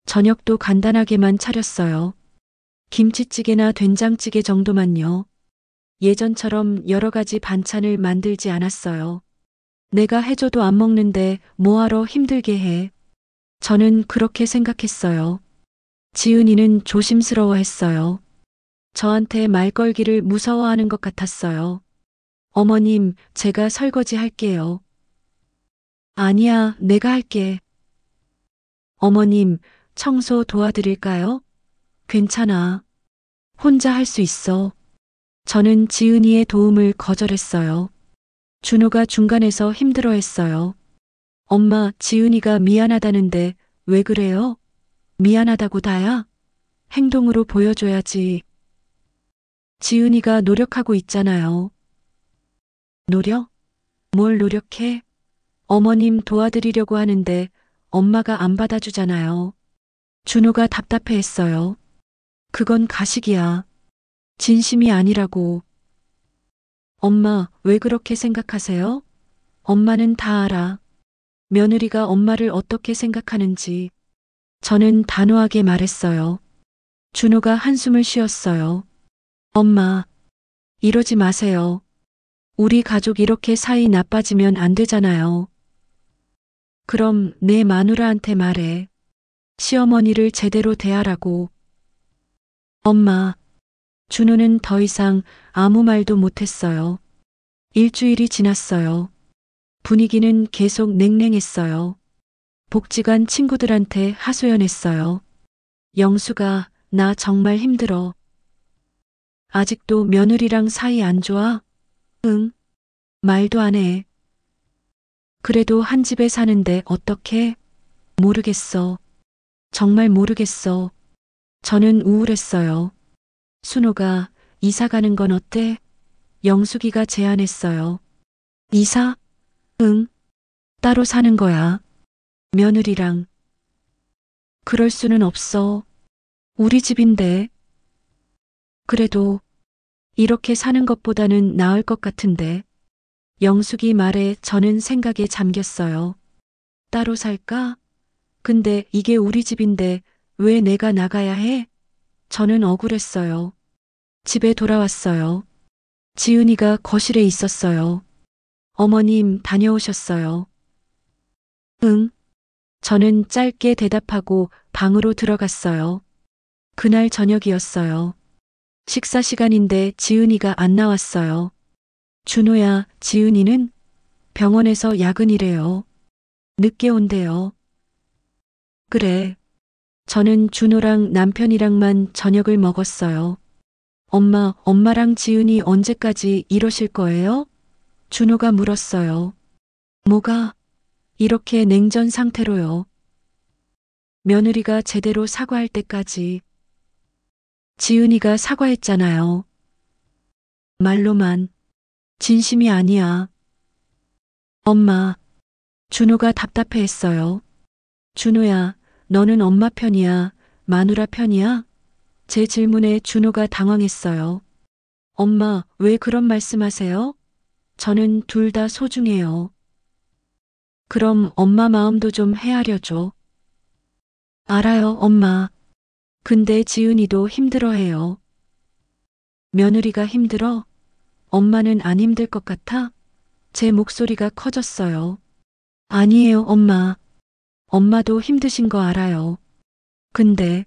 저녁도 간단하게만 차렸어요. 김치찌개나 된장찌개 정도만요. 예전처럼 여러 가지 반찬을 만들지 않았어요. 내가 해줘도 안 먹는데 뭐하러 힘들게 해. 저는 그렇게 생각했어요. 지은이는 조심스러워했어요. 저한테 말 걸기를 무서워하는 것 같았어요. 어머님, 제가 설거지 할게요. 아니야, 내가 할게. 어머님, 청소 도와드릴까요? 괜찮아. 혼자 할 수 있어. 저는 지은이의 도움을 거절했어요. 준호가 중간에서 힘들어했어요. 엄마, 지은이가 미안하다는데 왜 그래요? 미안하다고 다야? 행동으로 보여줘야지. 지은이가 노력하고 있잖아요. 노력? 뭘 노력해? 어머님 도와드리려고 하는데 엄마가 안 받아주잖아요. 준호가 답답해했어요. 그건 가식이야. 진심이 아니라고. 엄마, 왜 그렇게 생각하세요? 엄마는 다 알아. 며느리가 엄마를 어떻게 생각하는지. 저는 단호하게 말했어요. 준호가 한숨을 쉬었어요. 엄마, 이러지 마세요. 우리 가족 이렇게 사이 나빠지면 안 되잖아요. 그럼 내 마누라한테 말해. 시어머니를 제대로 대하라고. 엄마, 준호는 더 이상 아무 말도 못했어요. 일주일이 지났어요. 분위기는 계속 냉랭했어요. 복지관 친구들한테 하소연했어요. 영수가 나 정말 힘들어. 아직도 며느리랑 사이 안 좋아? 응. 말도 안 해. 그래도 한 집에 사는데 어떡해? 모르겠어. 정말 모르겠어. 저는 우울했어요. 순호가 이사 가는 건 어때? 영숙이가 제안했어요. 이사? 응. 따로 사는 거야. 며느리랑. 그럴 수는 없어. 우리 집인데. 그래도 이렇게 사는 것보다는 나을 것 같은데. 영숙이 말에 저는 생각에 잠겼어요. 따로 살까? 근데 이게 우리 집인데 왜 내가 나가야 해? 저는 억울했어요. 집에 돌아왔어요. 지은이가 거실에 있었어요. 어머님 다녀오셨어요. 응. 저는 짧게 대답하고 방으로 들어갔어요. 그날 저녁이었어요. 식사 시간인데 지은이가 안 나왔어요. 준호야, 지은이는 병원에서 야근이래요. 늦게 온대요. 그래. 저는 준호랑 남편이랑만 저녁을 먹었어요. 엄마랑 지은이 언제까지 이러실 거예요? 준호가 물었어요. 뭐가? 이렇게 냉전 상태로요. 며느리가 제대로 사과할 때까지. 지은이가 사과했잖아요. 말로만. 진심이 아니야. 엄마. 준호가 답답해했어요. 준호야, 너는 엄마 편이야? 마누라 편이야? 제 질문에 준호가 당황했어요. 엄마, 왜 그런 말씀하세요? 저는 둘 다 소중해요. 그럼 엄마 마음도 좀 헤아려줘. 알아요, 엄마. 근데 지은이도 힘들어해요. 며느리가 힘들어? 엄마는 안 힘들 것 같아? 제 목소리가 커졌어요. 아니에요, 엄마. 엄마도 힘드신 거 알아요. 근데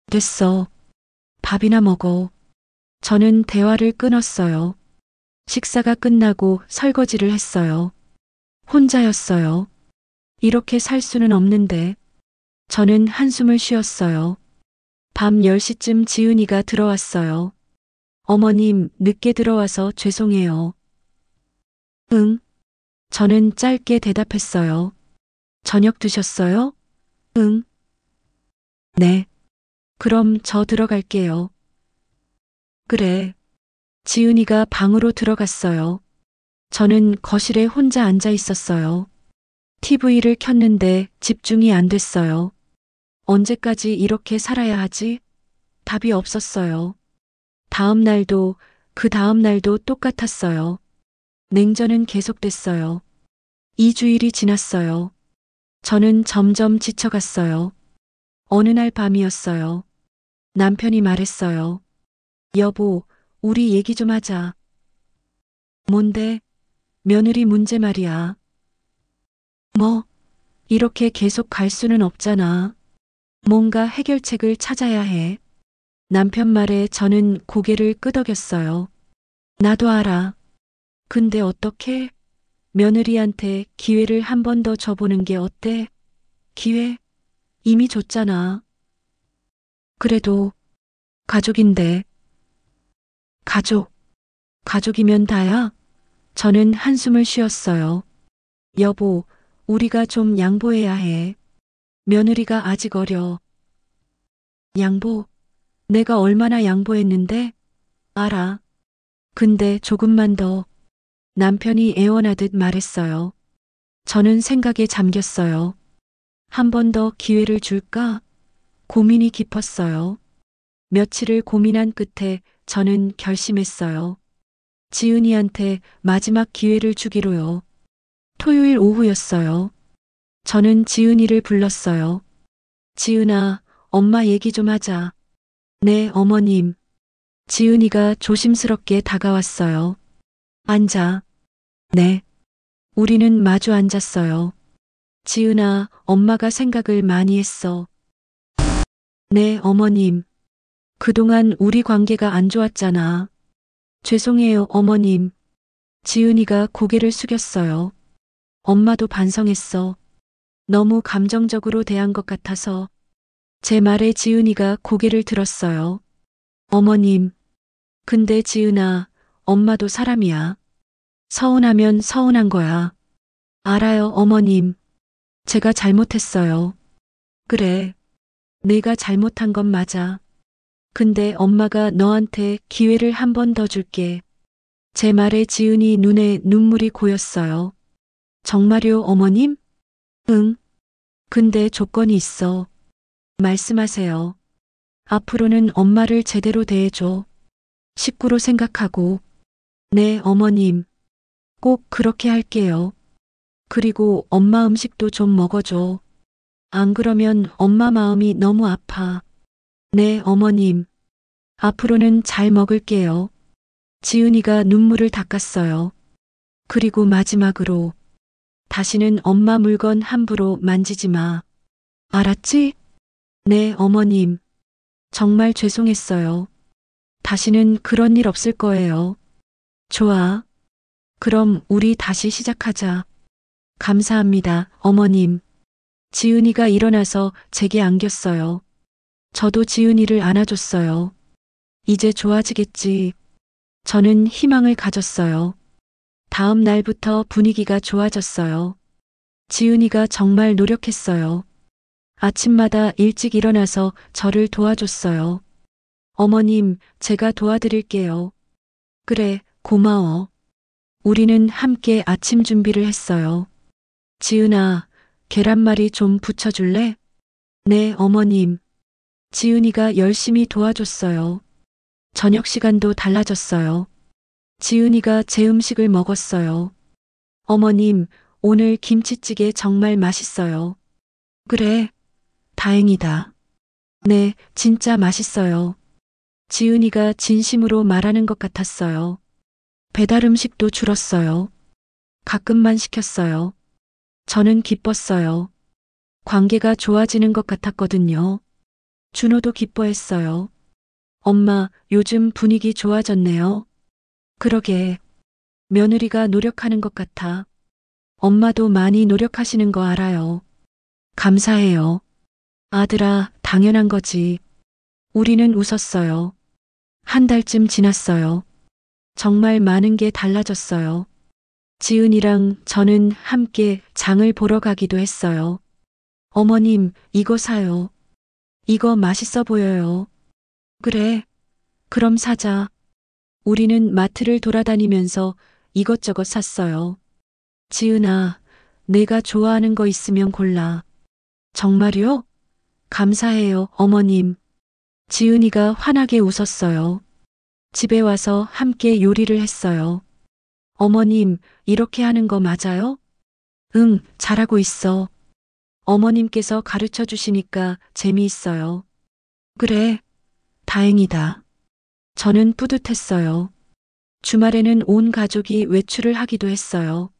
됐어. 밥이나 먹어. 저는 대화를 끊었어요. 식사가 끝나고 설거지를 했어요. 혼자였어요. 이렇게 살 수는 없는데. 저는 한숨을 쉬었어요. 밤 10시쯤 지은이가 들어왔어요. 어머님, 늦게 들어와서 죄송해요. 응. 저는 짧게 대답했어요. 저녁 드셨어요? 응. 네. 그럼 저 들어갈게요. 그래. 지은이가 방으로 들어갔어요. 저는 거실에 혼자 앉아 있었어요. TV를 켰는데 집중이 안 됐어요. 언제까지 이렇게 살아야 하지? 답이 없었어요. 다음 날도 그 다음 날도 똑같았어요. 냉전은 계속됐어요. 2주일이 지났어요. 저는 점점 지쳐갔어요. 어느 날 밤이었어요. 남편이 말했어요. 여보, 우리 얘기 좀 하자. 뭔데? 며느리 문제 말이야. 뭐, 이렇게 계속 갈 수는 없잖아. 뭔가 해결책을 찾아야 해. 남편 말에 저는 고개를 끄덕였어요. 나도 알아. 근데 어떻게? 며느리한테 기회를 한 번 더 줘보는 게 어때? 기회? 이미 줬잖아. 그래도 가족인데. 가족. 가족이면 다야? 저는 한숨을 쉬었어요. 여보, 우리가 좀 양보해야 해. 며느리가 아직 어려. 양보? 내가 얼마나 양보했는데? 알아. 근데 조금만 더. 남편이 애원하듯 말했어요. 저는 생각에 잠겼어요. 한 번 더 기회를 줄까? 고민이 깊었어요. 며칠을 고민한 끝에 저는 결심했어요. 지은이한테 마지막 기회를 주기로요. 토요일 오후였어요. 저는 지은이를 불렀어요. 지은아, 엄마 얘기 좀 하자. 네, 어머님. 지은이가 조심스럽게 다가왔어요. 앉아. 네. 우리는 마주 앉았어요. 지은아, 엄마가 생각을 많이 했어. 네, 어머님. 그동안 우리 관계가 안 좋았잖아. 죄송해요, 어머님. 지은이가 고개를 숙였어요. 엄마도 반성했어. 너무 감정적으로 대한 것 같아서. 제 말에 지은이가 고개를 들었어요. 어머님. 근데 지은아, 엄마도 사람이야. 서운하면 서운한 거야. 알아요, 어머님. 제가 잘못했어요. 그래. 내가 잘못한 건 맞아. 근데 엄마가 너한테 기회를 한 번 더 줄게. 제 말에 지은이 눈에 눈물이 고였어요. 정말요, 어머님? 응. 근데 조건이 있어. 말씀하세요. 앞으로는 엄마를 제대로 대해줘. 식구로 생각하고. 네, 어머님. 꼭 그렇게 할게요. 그리고 엄마 음식도 좀 먹어줘. 안 그러면 엄마 마음이 너무 아파. 네, 어머님. 앞으로는 잘 먹을게요. 지은이가 눈물을 닦았어요. 그리고 마지막으로 다시는 엄마 물건 함부로 만지지 마. 알았지? 네, 어머님. 정말 죄송했어요. 다시는 그런 일 없을 거예요. 좋아. 그럼 우리 다시 시작하자. 감사합니다, 어머님. 지은이가 일어나서 제게 안겼어요. 저도 지은이를 안아줬어요. 이제 좋아지겠지. 저는 희망을 가졌어요. 다음 날부터 분위기가 좋아졌어요. 지은이가 정말 노력했어요. 아침마다 일찍 일어나서 저를 도와줬어요. 어머님, 제가 도와드릴게요. 그래, 고마워. 우리는 함께 아침 준비를 했어요. 지은아, 계란말이 좀 부쳐줄래? 네, 어머님. 지은이가 열심히 도와줬어요. 저녁 시간도 달라졌어요. 지은이가 제 음식을 먹었어요. 어머님, 오늘 김치찌개 정말 맛있어요. 그래, 다행이다. 네, 진짜 맛있어요. 지은이가 진심으로 말하는 것 같았어요. 배달 음식도 줄었어요. 가끔만 시켰어요. 저는 기뻤어요. 관계가 좋아지는 것 같았거든요. 준호도 기뻐했어요. 엄마, 요즘 분위기 좋아졌네요. 그러게. 며느리가 노력하는 것 같아. 엄마도 많이 노력하시는 거 알아요. 감사해요. 아들아, 당연한 거지. 우리는 웃었어요. 한 달쯤 지났어요. 정말 많은 게 달라졌어요. 지은이랑 저는 함께 장을 보러 가기도 했어요. 어머님, 이거 사요. 이거 맛있어 보여요. 그래. 그럼 사자. 우리는 마트를 돌아다니면서 이것저것 샀어요. 지은아, 내가 좋아하는 거 있으면 골라. 정말요? 감사해요, 어머님. 지은이가 환하게 웃었어요. 집에 와서 함께 요리를 했어요. 어머님, 이렇게 하는 거 맞아요? 응, 잘하고 있어. 어머님께서 가르쳐 주시니까 재미있어요. 그래. 다행이다. 저는 뿌듯했어요. 주말에는 온 가족이 외출을 하기도 했어요.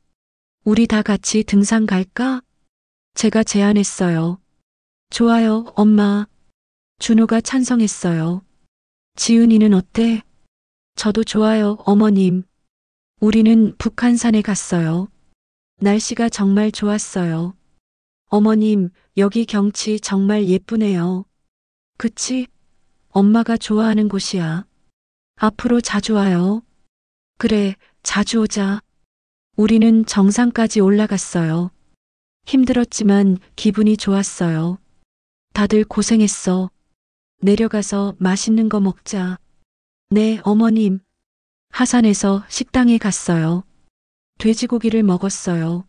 우리 다 같이 등산 갈까? 제가 제안했어요. 좋아요, 엄마. 준호가 찬성했어요. 지은이는 어때? 저도 좋아요, 어머님. 우리는 북한산에 갔어요. 날씨가 정말 좋았어요. 어머님, 여기 경치 정말 예쁘네요. 그치? 엄마가 좋아하는 곳이야. 앞으로 자주 와요. 그래, 자주 오자. 우리는 정상까지 올라갔어요. 힘들었지만 기분이 좋았어요. 다들 고생했어. 내려가서 맛있는 거 먹자. 네, 어머님. 하산에서 식당에 갔어요. 돼지고기를 먹었어요.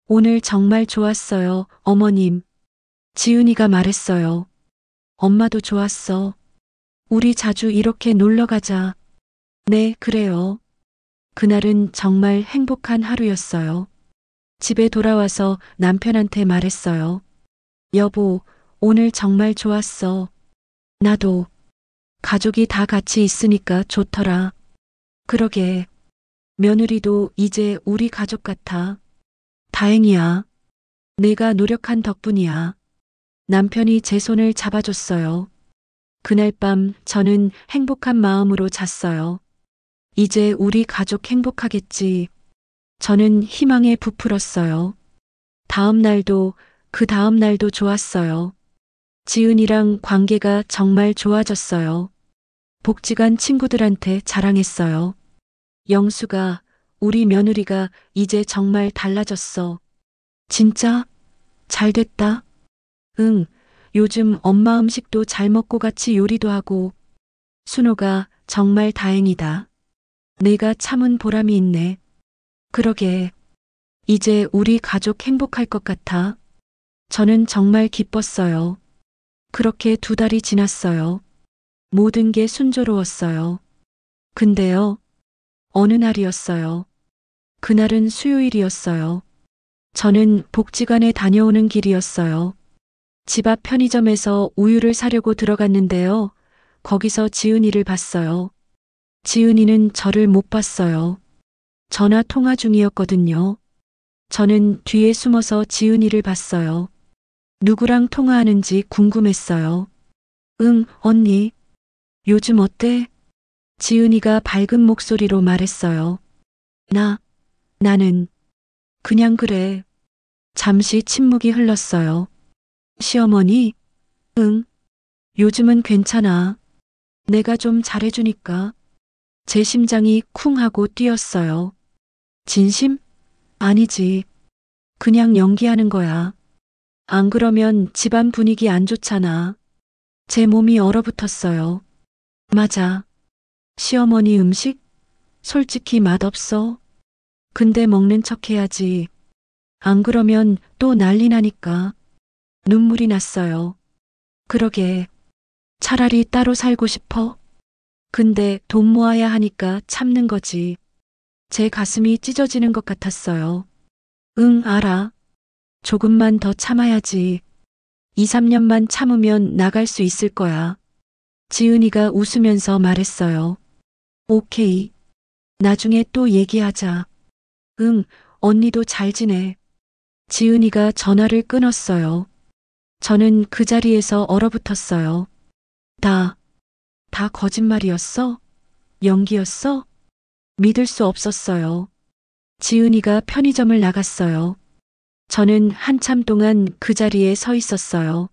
오늘 정말 좋았어요, 어머님. 지은이가 말했어요. 엄마도 좋았어. 우리 자주 이렇게 놀러 가자. 네, 그래요. 그날은 정말 행복한 하루였어요. 집에 돌아와서 남편한테 말했어요. 여보, 오늘 정말 좋았어. 나도. 가족이 다 같이 있으니까 좋더라. 그러게. 며느리도 이제 우리 가족 같아. 다행이야. 내가 노력한 덕분이야. 남편이 제 손을 잡아줬어요. 그날 밤 저는 행복한 마음으로 잤어요. 이제 우리 가족 행복하겠지. 저는 희망에 부풀었어요. 다음 날도 그 다음 날도 좋았어요. 지은이랑 관계가 정말 좋아졌어요. 복지관 친구들한테 자랑했어요. 영수가, 우리 며느리가 이제 정말 달라졌어. 진짜? 잘 됐다. 응, 요즘 엄마 음식도 잘 먹고 같이 요리도 하고. 순호가, 정말 다행이다. 내가 참은 보람이 있네. 그러게. 이제 우리 가족 행복할 것 같아. 저는 정말 기뻤어요. 그렇게 2달이 지났어요. 모든 게 순조로웠어요. 근데요, 어느 날이었어요. 그날은 수요일이었어요. 저는 복지관에 다녀오는 길이었어요. 집 앞 편의점에서 우유를 사려고 들어갔는데요. 거기서 지은이를 봤어요. 지은이는 저를 못 봤어요. 전화 통화 중이었거든요. 저는 뒤에 숨어서 지은이를 봤어요. 누구랑 통화하는지 궁금했어요. 응, 언니. 요즘 어때? 지은이가 밝은 목소리로 말했어요. 나는 그냥 그래. 잠시 침묵이 흘렀어요. 시어머니? 응. 요즘은 괜찮아. 내가 좀 잘해주니까. 제 심장이 쿵 하고 뛰었어요. 진심? 아니지. 그냥 연기하는 거야. 안 그러면 집안 분위기 안 좋잖아. 제 몸이 얼어붙었어요. 맞아. 시어머니 음식? 솔직히 맛없어. 근데 먹는 척 해야지. 안 그러면 또 난리 나니까. 눈물이 났어요. 그러게. 차라리 따로 살고 싶어. 근데 돈 모아야 하니까 참는 거지. 제 가슴이 찢어지는 것 같았어요. 응, 알아. 조금만 더 참아야지. 2, 3년만 참으면 나갈 수 있을 거야. 지은이가 웃으면서 말했어요. 오케이. 나중에 또 얘기하자. 응, 언니도 잘 지내. 지은이가 전화를 끊었어요. 저는 그 자리에서 얼어붙었어요. 다 거짓말이었어? 연기였어? 믿을 수 없었어요. 지은이가 편의점을 나갔어요. 저는 한참 동안 그 자리에 서 있었어요.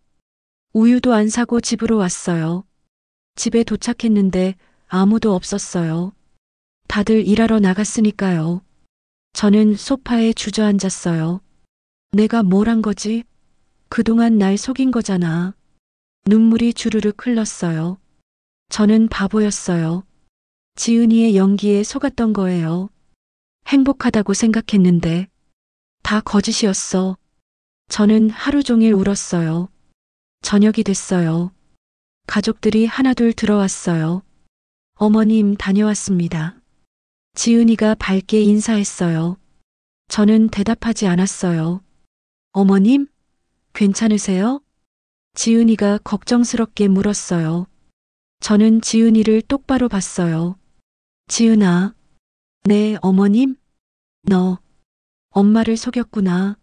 우유도 안 사고 집으로 왔어요. 집에 도착했는데 아무도 없었어요. 다들 일하러 나갔으니까요. 저는 소파에 주저앉았어요. 내가 뭘 한 거지? 그동안 날 속인 거잖아. 눈물이 주르륵 흘렀어요. 저는 바보였어요. 지은이의 연기에 속았던 거예요. 행복하다고 생각했는데 다 거짓이었어. 저는 하루 종일 울었어요. 저녁이 됐어요. 가족들이 하나둘 들어왔어요. 어머님 다녀왔습니다. 지은이가 밝게 인사했어요. 저는 대답하지 않았어요. 어머님? 괜찮으세요? 지은이가 걱정스럽게 물었어요. 저는 지은이를 똑바로 봤어요. 지은아, 네, 어머님? 너, 엄마를 속였구나.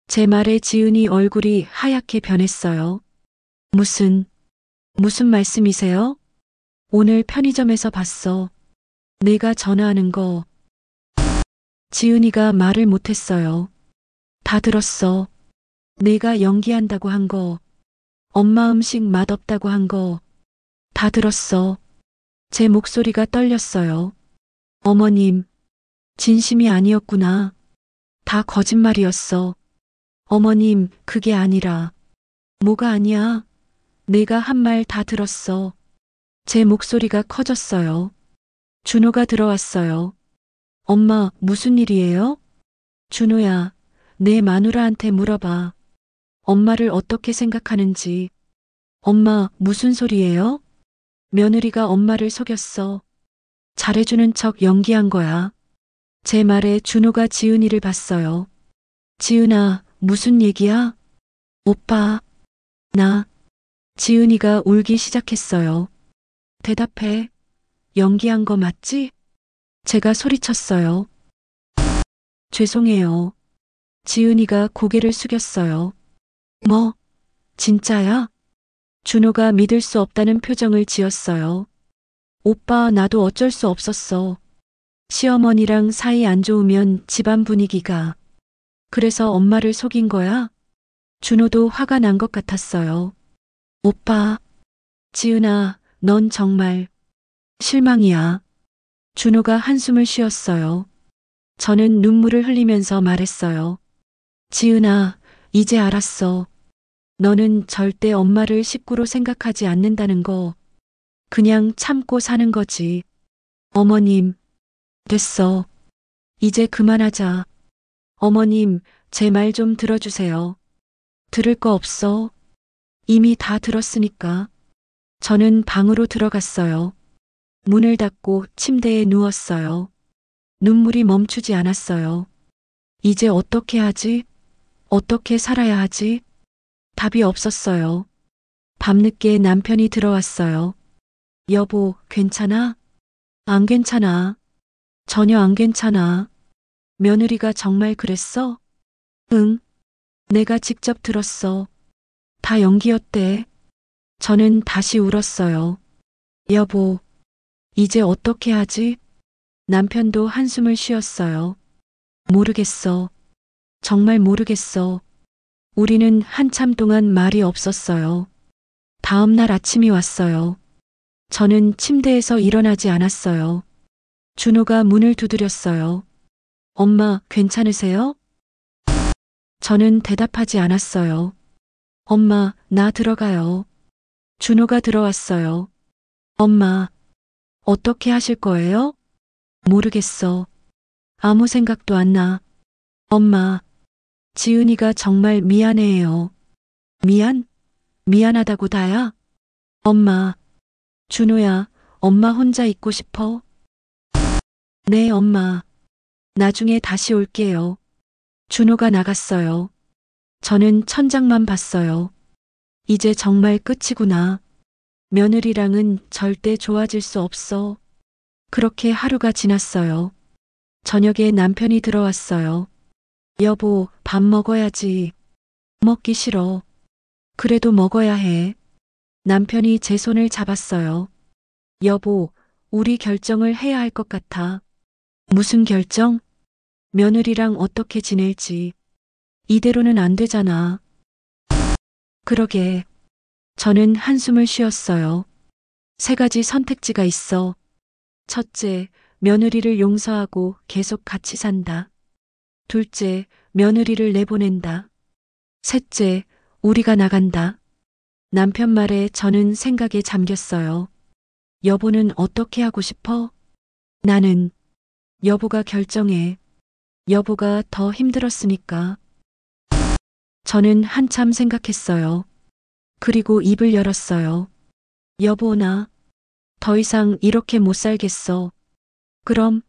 제 말에 지은이 얼굴이 하얗게 변했어요. 무슨 말씀이세요? 오늘 편의점에서 봤어. 내가 전화하는 거. 지은이가 말을 못했어요. 다 들었어. 내가 연기한다고 한 거. 엄마 음식 맛없다고 한 거. 다 들었어. 제 목소리가 떨렸어요. 어머님, 진심이 아니었구나. 다 거짓말이었어. 어머님, 그게 아니라. 뭐가 아니야? 내가 한 말 다 들었어. 제 목소리가 커졌어요. 준호가 들어왔어요. 엄마, 무슨 일이에요? 준호야, 내 마누라한테 물어봐. 엄마를 어떻게 생각하는지. 엄마, 무슨 소리예요? 며느리가 엄마를 속였어. 잘해주는 척 연기한 거야. 제 말에 준호가 지은이를 봤어요. 지은아, 무슨 얘기야? 오빠, 나. 지은이가 울기 시작했어요. 대답해. 연기한 거 맞지? 제가 소리쳤어요. 죄송해요. 지은이가 고개를 숙였어요. 뭐, 진짜야? 준호가 믿을 수 없다는 표정을 지었어요. 오빠, 나도 어쩔 수 없었어. 시어머니랑 사이 안 좋으면 집안 분위기가. 그래서 엄마를 속인 거야? 준호도 화가 난 것 같았어요. 오빠, 지은아, 넌 정말 실망이야. 준호가 한숨을 쉬었어요. 저는 눈물을 흘리면서 말했어요. 지은아, 이제 알았어. 너는 절대 엄마를 식구로 생각하지 않는다는 거. 그냥 참고 사는 거지. 어머님, 됐어. 이제 그만하자. 어머님, 제 말 좀 들어주세요. 들을 거 없어. 이미 다 들었으니까. 저는 방으로 들어갔어요. 문을 닫고 침대에 누웠어요. 눈물이 멈추지 않았어요. 이제 어떻게 하지? 어떻게 살아야 하지? 답이 없었어요. 밤늦게 남편이 들어왔어요. 여보, 괜찮아? 안 괜찮아. 전혀 안 괜찮아. 며느리가 정말 그랬어? 응. 내가 직접 들었어. 다 연기였대. 저는 다시 울었어요. 여보, 이제 어떻게 하지? 남편도 한숨을 쉬었어요. 모르겠어. 정말 모르겠어. 우리는 한참 동안 말이 없었어요. 다음 날 아침이 왔어요. 저는 침대에서 일어나지 않았어요. 준호가 문을 두드렸어요. 엄마, 괜찮으세요? 저는 대답하지 않았어요. 엄마, 나 들어가요. 준호가 들어왔어요. 엄마, 어떻게 하실 거예요? 모르겠어. 아무 생각도 안 나. 엄마, 지은이가 정말 미안해해요. 미안하다고 다야? 엄마, 준호야, 엄마 혼자 있고 싶어? 네, 엄마. 나중에 다시 올게요. 준호가 나갔어요. 저는 천장만 봤어요. 이제 정말 끝이구나. 며느리랑은 절대 좋아질 수 없어. 그렇게 하루가 지났어요. 저녁에 남편이 들어왔어요. 여보, 밥 먹어야지. 먹기 싫어. 그래도 먹어야 해. 남편이 제 손을 잡았어요. 여보, 우리 결정을 해야 할 것 같아. 무슨 결정? 며느리랑 어떻게 지낼지. 이대로는 안 되잖아. 그러게. 저는 한숨을 쉬었어요. 3가지 선택지가 있어. 첫째, 며느리를 용서하고 계속 같이 산다. 둘째, 며느리를 내보낸다. 셋째, 우리가 나간다. 남편 말에 저는 생각에 잠겼어요. 여보는 어떻게 하고 싶어? 나는 여보가 결정해. 여보가 더 힘들었으니까. 저는 한참 생각했어요. 그리고 입을 열었어요. 여보, 나 더 이상 이렇게 못 살겠어. 그럼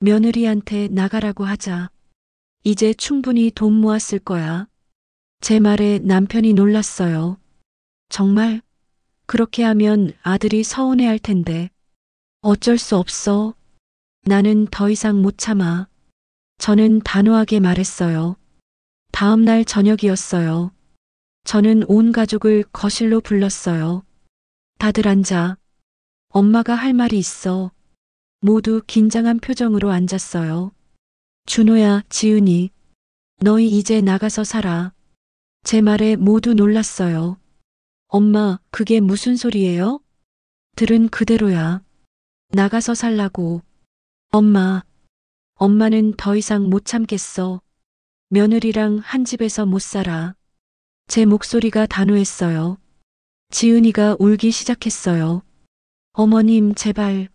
며느리한테 나가라고 하자. 이제 충분히 돈 모았을 거야. 제 말에 남편이 놀랐어요. 정말? 그렇게 하면 아들이 서운해할 텐데. 어쩔 수 없어. 나는 더 이상 못 참아. 저는 단호하게 말했어요. 다음 날 저녁이었어요. 저는 온 가족을 거실로 불렀어요. 다들 앉아. 엄마가 할 말이 있어. 모두 긴장한 표정으로 앉았어요. 준호야, 지은이. 너희 이제 나가서 살아. 제 말에 모두 놀랐어요. 엄마, 그게 무슨 소리예요? 들은 그대로야. 나가서 살라고. 엄마, 엄마는 더 이상 못 참겠어. 며느리랑 한 집에서 못 살아. 제 목소리가 단호했어요. 지은이가 울기 시작했어요. 어머님, 제발.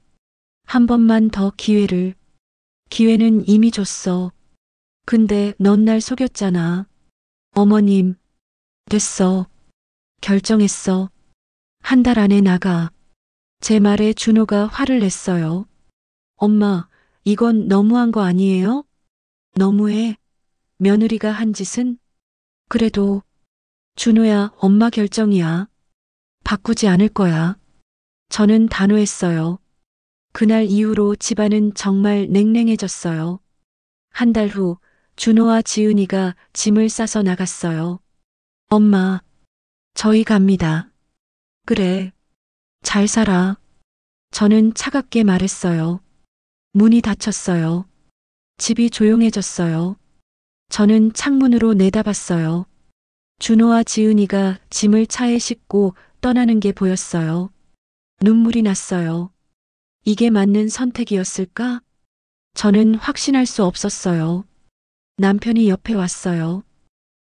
한 번만 더 기회를. 기회는 이미 줬어. 근데 넌 날 속였잖아. 어머님, 됐어. 결정했어. 한 달 안에 나가. 제 말에 준호가 화를 냈어요. 엄마, 이건 너무한 거 아니에요? 너무해. 며느리가 한 짓은? 그래도, 준호야, 엄마 결정이야. 바꾸지 않을 거야. 저는 단호했어요. 그날 이후로 집안은 정말 냉랭해졌어요. 한 달 후, 준호와 지은이가 짐을 싸서 나갔어요. 엄마, 저희 갑니다. 그래, 잘 살아. 저는 차갑게 말했어요. 문이 닫혔어요. 집이 조용해졌어요. 저는 창문으로 내다봤어요. 준호와 지은이가 짐을 차에 싣고 떠나는 게 보였어요. 눈물이 났어요. 이게 맞는 선택이었을까? 저는 확신할 수 없었어요. 남편이 옆에 왔어요.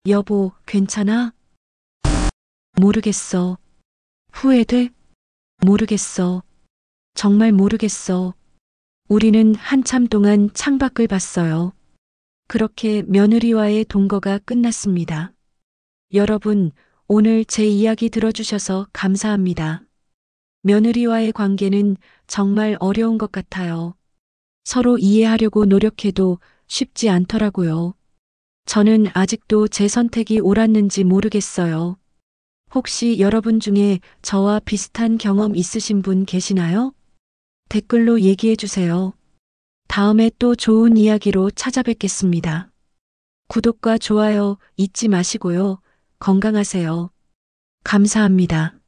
여보, 괜찮아? 모르겠어. 후회돼? 모르겠어. 정말 모르겠어. 우리는 한참 동안 창밖을 봤어요. 그렇게 며느리와의 동거가 끝났습니다. 여러분, 오늘 제 이야기 들어주셔서 감사합니다. 며느리와의 관계는 정말 어려운 것 같아요. 서로 이해하려고 노력해도 쉽지 않더라고요. 저는 아직도 제 선택이 옳았는지 모르겠어요. 혹시 여러분 중에 저와 비슷한 경험 있으신 분 계시나요? 댓글로 얘기해 주세요. 다음에 또 좋은 이야기로 찾아뵙겠습니다. 구독과 좋아요 잊지 마시고요. 건강하세요. 감사합니다.